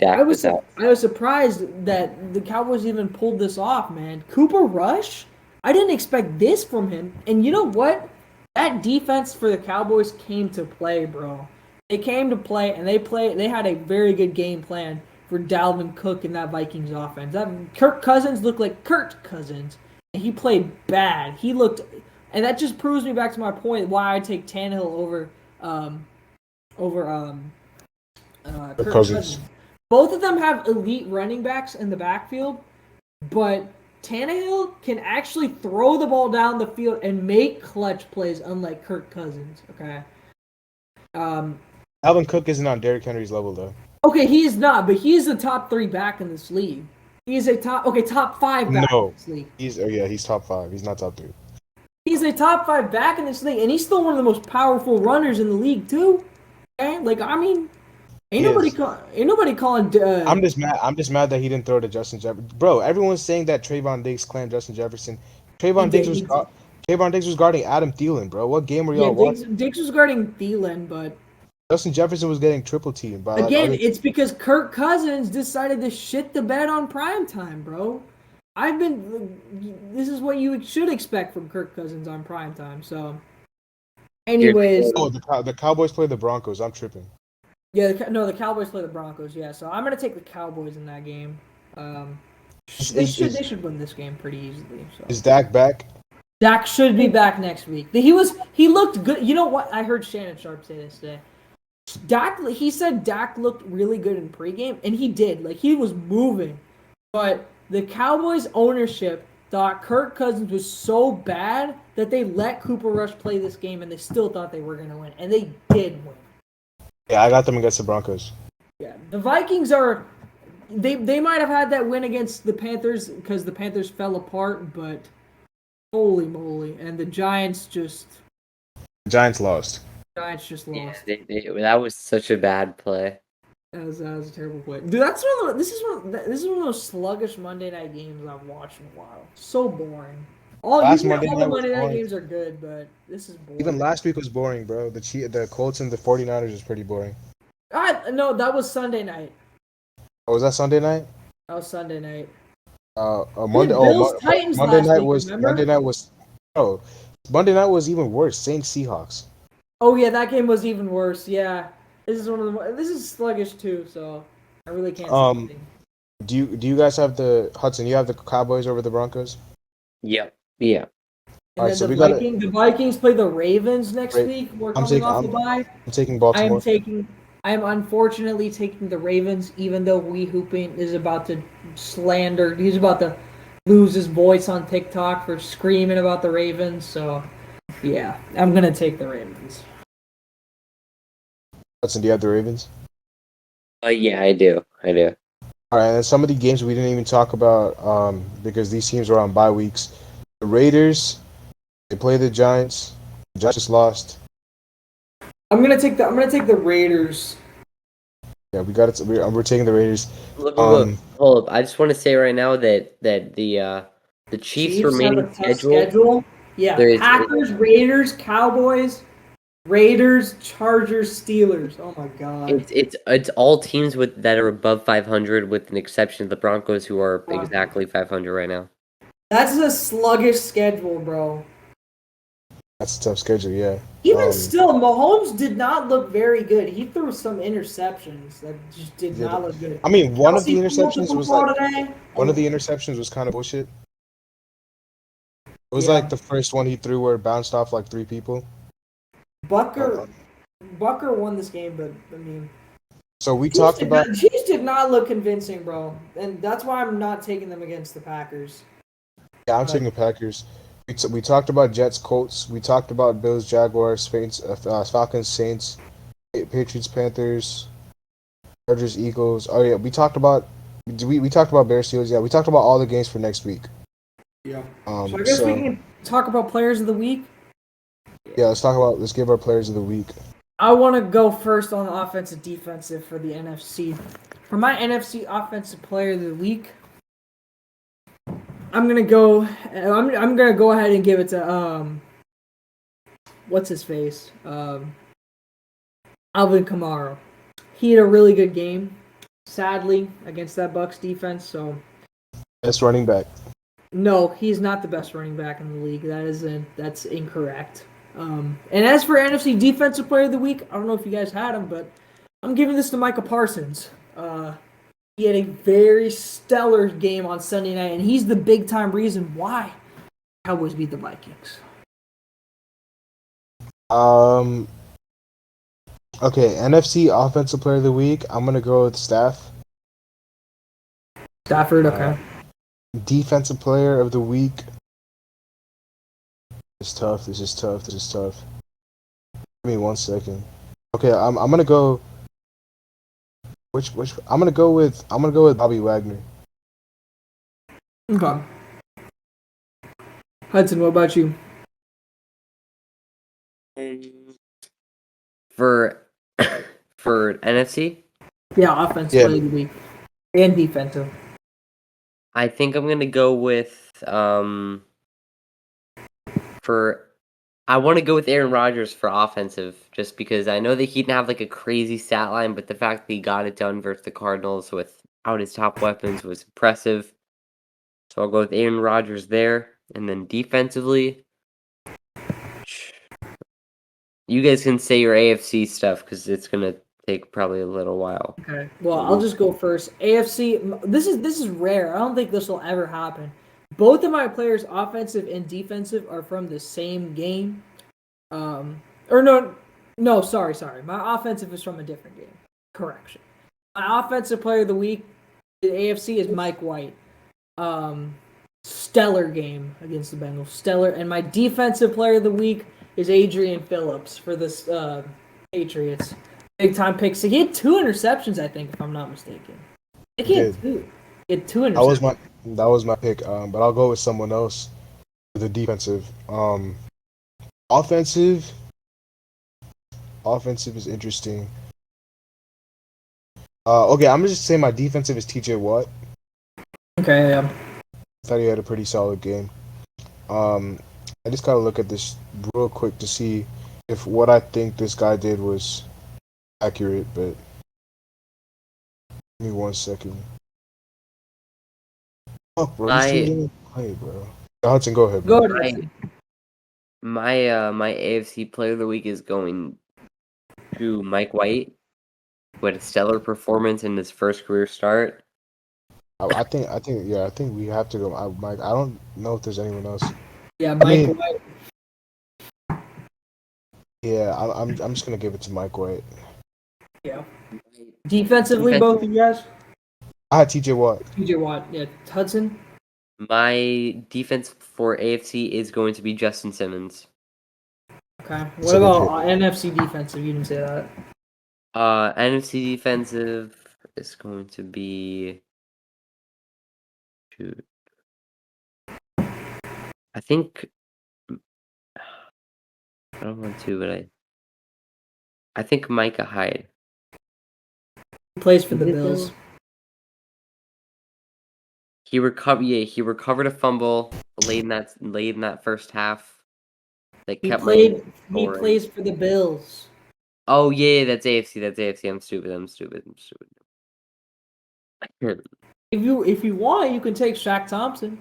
I was surprised that the Cowboys even pulled this off, man. Cooper Rush, I didn't expect this from him, and you know what? That defense for the Cowboys came to play, bro. They came to play, and they had a very good game plan for Dalvin Cook in that Vikings offense. That Kirk Cousins looked like Kurt Cousins, and he played bad. He looked, and that just proves me back to my point why I take Tannehill over Kirk Cousins. Both of them have elite running backs in the backfield, but Tannehill can actually throw the ball down the field and make clutch plays, unlike Kirk Cousins. Okay. Alvin Cook isn't on Derrick Henry's level though. Okay, he is not, but he is the top 3 back in this league. He is a top 5 back in this league. He's top 5. He's not top 3. He's a top 5 back in this league, and he's still one of the most powerful runners in the league too. Okay, and Ain't He nobody is. calling. I'm just mad. I'm just mad that he didn't throw to Justin Jefferson. Bro, everyone's saying that Trayvon Diggs claimed Justin Jefferson. He Trayvon did. Diggs was Trayvon Diggs was guarding Adam Thielen, bro. What game were Yeah, y'all watching? Diggs was guarding Thielen, but Justin Jefferson was getting triple teamed by like again, other. it's because Kirk Cousins decided to shit the bed on primetime, bro. This is what you should expect from Kirk Cousins on primetime. So, Here's the anyways, thing. Oh, the Cowboys play the Broncos. I'm tripping. yeah, the Cowboys play the Broncos. Yeah, so I'm gonna take the Cowboys in that game. Um, Is they is is, should win this game pretty easily. So is Dak back? Dak should be back next week. He looked good. You know what? I heard Shannon Sharp say this today. He said Dak looked really good in pregame, and he did. Like he was moving, but the Cowboys ownership thought Kirk Cousins was so bad that they let Cooper Rush play this game, and they still thought they were gonna win, and they did win. Yeah, I got them against the Broncos. Yeah, the Vikings are. They might have had that win against the Panthers because the Panthers fell apart, but holy moly! And the Giants just Lost. lost. Yeah, that was such a bad play. That was a terrible play, dude. This is one of those sluggish Monday night games I've watched in a while. So boring. Last Usually Monday all night the was Monday night boring. games are good, but this is boring. Even last week was boring, bro. The Colts and the 49ers was pretty boring. No, that was Sunday night. Oh, was that Sunday night? That was Sunday night. Monday. Bills Titans Monday last night week, was remember? Monday night was. Oh, Monday night was even worse. Saints Seahawks. Oh yeah, that game was even worse. Yeah, this is sluggish too, so I really can't say anything. Do you guys have the Hudson? You have the Cowboys over the Broncos? Yep. Yeah. And All right, then so we got it. The Vikings play the Ravens next Right. week. We're I'm coming taking off I'm, a bye. I'm taking I Baltimore. am unfortunately taking the Ravens, even though Wee Hooping is about to slander. He's about to lose his voice on TikTok for screaming about the Ravens. So, yeah, I'm gonna take the Ravens. Hudson, do you have the Ravens? Yeah, I do. All right, and some of the games we didn't even talk about because these teams are on bye weeks. The Raiders, they play the Giants. The Giants just lost. I'm gonna take the Raiders. Yeah, we got it. We're taking the Raiders. Look, hold up. I just want to say right now that the Chiefs' Chiefs have a remaining tough schedule. Yeah, there is Packers, Raiders, Cowboys, Raiders, Chargers, Steelers. Oh my God. it's all teams that are above 500, with an exception of the Broncos, who are exactly 500 right now. That's a sluggish schedule, bro. That's a tough schedule, yeah. Even still, Mahomes did not look very good. He threw some interceptions that just did not look good. I mean, one of the Kelsey threw interceptions the was ball like today. one of the interceptions was kind of bullshit. It was Yeah. like the first one he threw where it bounced off like 3 people. Bucker won this game, but I mean, So we talked about Chiefs did not look convincing, bro, and that's why I'm not taking them against the Packers. yeah, I'm taking the Packers. We talked about Jets, Colts. We talked about Bills, Jaguars, Falcons, Saints, Patriots, Panthers, Chargers, Eagles. Oh yeah, we talked about Bears, Steelers. Yeah, we talked about all the games for next week. Yeah. So I guess we can talk about players of the week. Yeah, let's give our players of the week. I want to go first on the offensive defensive for the NFC. For my NFC offensive player of the week, I'm gonna go ahead and give it to what's his face? Alvin Kamara. He had a really good game, sadly, against that Bucs defense, so Best running back. no, he's not the best running back in the league. That's incorrect. And as for NFC Defensive Player of the Week, I don't know if you guys had him, but I'm giving this to Micah Parsons. He had a very stellar game on Sunday night, and he's the big-time reason why Cowboys beat the Vikings. Okay, NFC Offensive Player of the Week. I'm gonna go with Stafford. Okay. Defensive Player of the Week. This is tough. Give me 1 second. Okay, I'm gonna go. Which I'm gonna go with Bobby Wagner. Okay. Hudson, what about you? For NFC, Yeah, offensive Yeah. player of the week and defensive. I think I'm gonna go with for I want to go with Aaron Rodgers for offensive, just because I know that he didn't have like a crazy stat line, but the fact that he got it done versus the Cardinals without his top weapons was impressive. So I'll go with Aaron Rodgers there, and then defensively, you guys can say your AFC stuff because it's gonna take probably a little while. Okay. Well, I'll just go first. AFC. This is rare. I don't think this will ever happen. Both of my players, offensive and defensive, are from the same game. Or no, sorry. My offensive is from a different game. Correction. My offensive player of the week in AFC is Mike White. Stellar game against the Bengals. Stellar. And my defensive player of the week is Adrian Phillips for the Patriots. Big time picks. He had 2 interceptions, I think, if I'm not mistaken. I think He he did. had 2. He had 2 That was interceptions. my pick. But I'll go with someone else for the defensive. Offensive. Offensive is interesting. Okay, I'm gonna just say my defensive is TJ Watt. Okay, yeah. I thought he had a pretty solid game. I just gotta look at this real quick to see if what I think this guy did was accurate, but give me 1 second. Fuck, bro, these teams didn't play, bro. Hudson, go ahead, bro. Go ahead. My AFC player of the week is going to Mike White, who had a stellar performance in his first career start. I think we have to go. Mike, I don't know if there's anyone else. Yeah, Mike mean- White. Yeah, I'm just gonna give it to Mike White. Yeah. Defensively, both of you guys? I had TJ Watt. TJ Watt. Yeah. Hudson? My defense for AFC is going to be Justin Simmons. Okay. That's What a good about pick. NFC defensive? You didn't say that. NFC defensive is going to be. Shoot. I think. I don't want to, but I think Micah Hyde. He plays for the Is it Bills. though? He recovered a fumble late in that first half. That He kept played. my He scoring. plays for the Bills. Oh yeah, that's AFC. That's AFC. I'm stupid. If you want, you can take Shaq Thompson.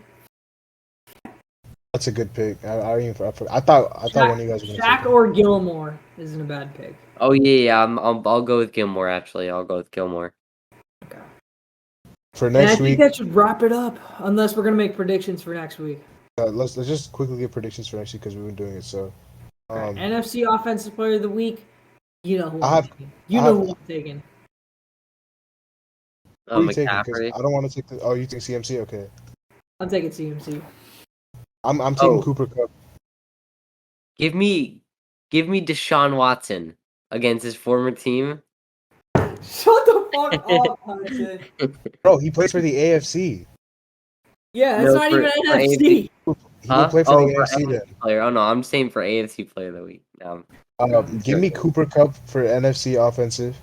That's a good pick. I thought one of you guys were gonna take Shaq him. or Gilmore isn't a bad pick. Oh yeah. I'll go with Gilmore. Actually, I'll go with Gilmore. Okay. For And I next think week. that should wrap it up, unless we're gonna make predictions for next week. Let's just quickly get predictions for next week because we've been doing it. So, Right. NFC Offensive Player of the Week. You know who I I'm have- taking. I have- Who I'm taking. who are you taking? Because McCaffrey. I don't want to take the. Oh, you think CMC? Okay. I'm taking CMC. I'm taking Oh. Cooper Kupp. Give me Deshaun Watson against his former team. Shut the fuck up, Hudson. Bro, he plays for the AFC. Yeah, that's No, not for even AFC. NFC. He will play for the AFC AFC then. player. Oh no, I'm saying for AFC player of the week. Give me Cooper Kupp for NFC offensive.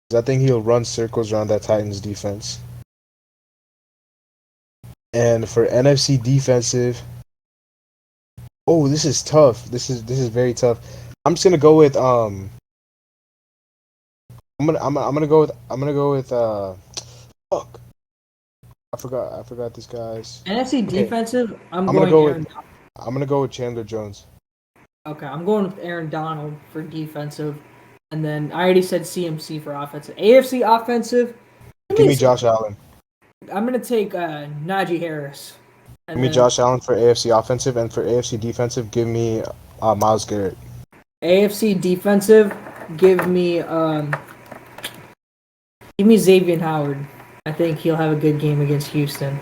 'Cause I think he'll run circles around that Titans defense. And for NFC defensive, oh, this is tough. This is very tough. I'm just gonna go with I'm gonna go with fuck. I forgot this guy's. NFC Okay. defensive. I'm gonna going go Aaron. I'm gonna go with Chandler Jones. Okay, I'm going with Aaron Donald for defensive, and then I already said CMC for offensive. AFC offensive. Give me Josh Allen. I'm gonna take Najee Harris. Give me Josh Allen for AFC offensive, and for AFC defensive, give me Myles Garrett. AFC defensive. Give me Xavier Howard. I think he'll have a good game against Houston.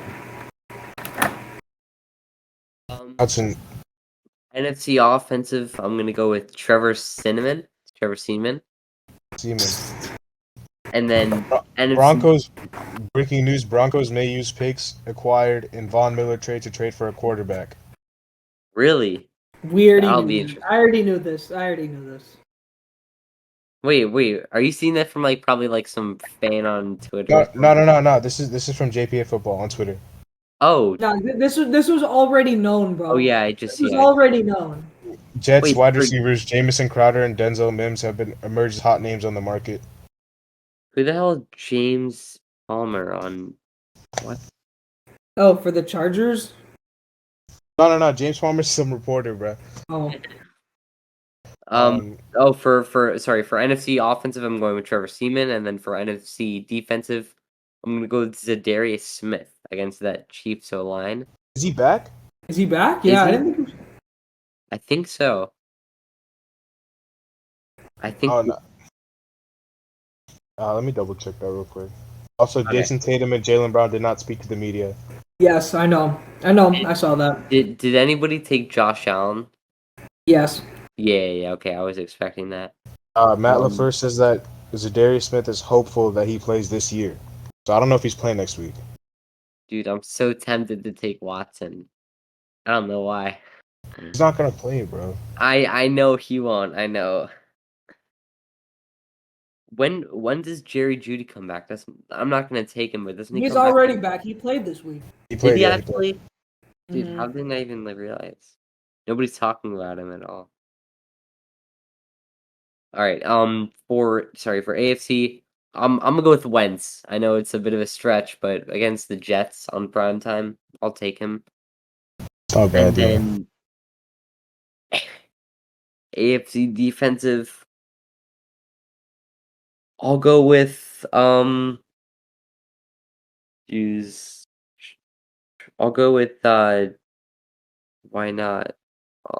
Hudson. NFC offensive. I'm gonna go with Trevor Seaman. And then NFC. Broncos. Breaking news: Broncos may use picks acquired in Von Miller trade to trade for a quarterback. Really? We already That'll knew be this. interesting. I already knew this. Wait. Are you seeing that from like probably like some fan on Twitter? No. This is from JPA Football on Twitter. Oh, No, this was already known, oh bro. yeah. This was already known. Jets Wait, wide for, receivers Jamison Crowder and Denzel Mims have been emerged as hot names on the market. who the hell is James Palmer on what? Oh, for the Chargers? No. James Palmer's some reporter, bro. Oh, Um. Oh, for sorry for NFC offensive, I'm going with Trevor Seaman, and then for NFC defensive, I'm gonna go with Zadarius Smith against that Chiefs O line. Is he back? is he back? Is Yeah, I he? didn't think he was. I think so. I think. Oh no. Let me double check that real quick. Also, Okay. Jason Tatum and Jalen Brown did not speak to the media. Yes, I know. I saw that. Did anybody take Josh Allen? Yes. Yeah. Okay, I was expecting that. Matt LaFleur says that Zadarius Smith is hopeful that he plays this year. So I don't know if he's playing next week. Dude, I'm so tempted to take Watson. I don't know why. He's not gonna play, bro. I know he won't. I know. When does Jerry Judy come back? I'm not gonna take him, but doesn't he He's come already back? back. He played this week. He Did played. he Yeah, he played. actually? Dude, Mhm. how didn't I even realize? Nobody's talking about him at all. All right. For AFC, I'm gonna go with Wentz. I know it's a bit of a stretch, but against the Jets on prime time, I'll take him. Oh, And bad, yeah. then AFC defensive, I'll go with use. I'll go with why not?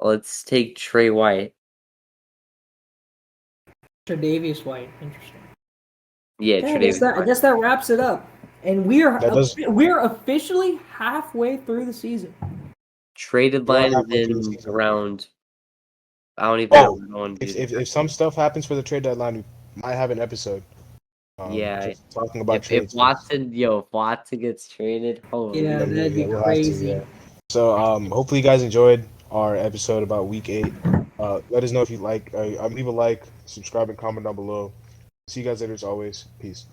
Let's take Trey White. Tre'Davious White. Interesting. Yeah, Yeah, Tre'Davious I White. guess that wraps it up. And That does. we're officially halfway through the season. Traded We are line is halfway through the in season. around. I don't even know Oh, what I want to if, do. if if some stuff happens for the trade deadline, we might have an episode. Yeah, Just talking about if trades. Watson gets traded, holy. Yeah, Then that'd be we'll have to. crazy. Yeah. So hopefully you guys enjoyed our episode about Week 8. Let us know if you like. Leave a like, subscribe, and comment down below. See you guys later as always. Peace.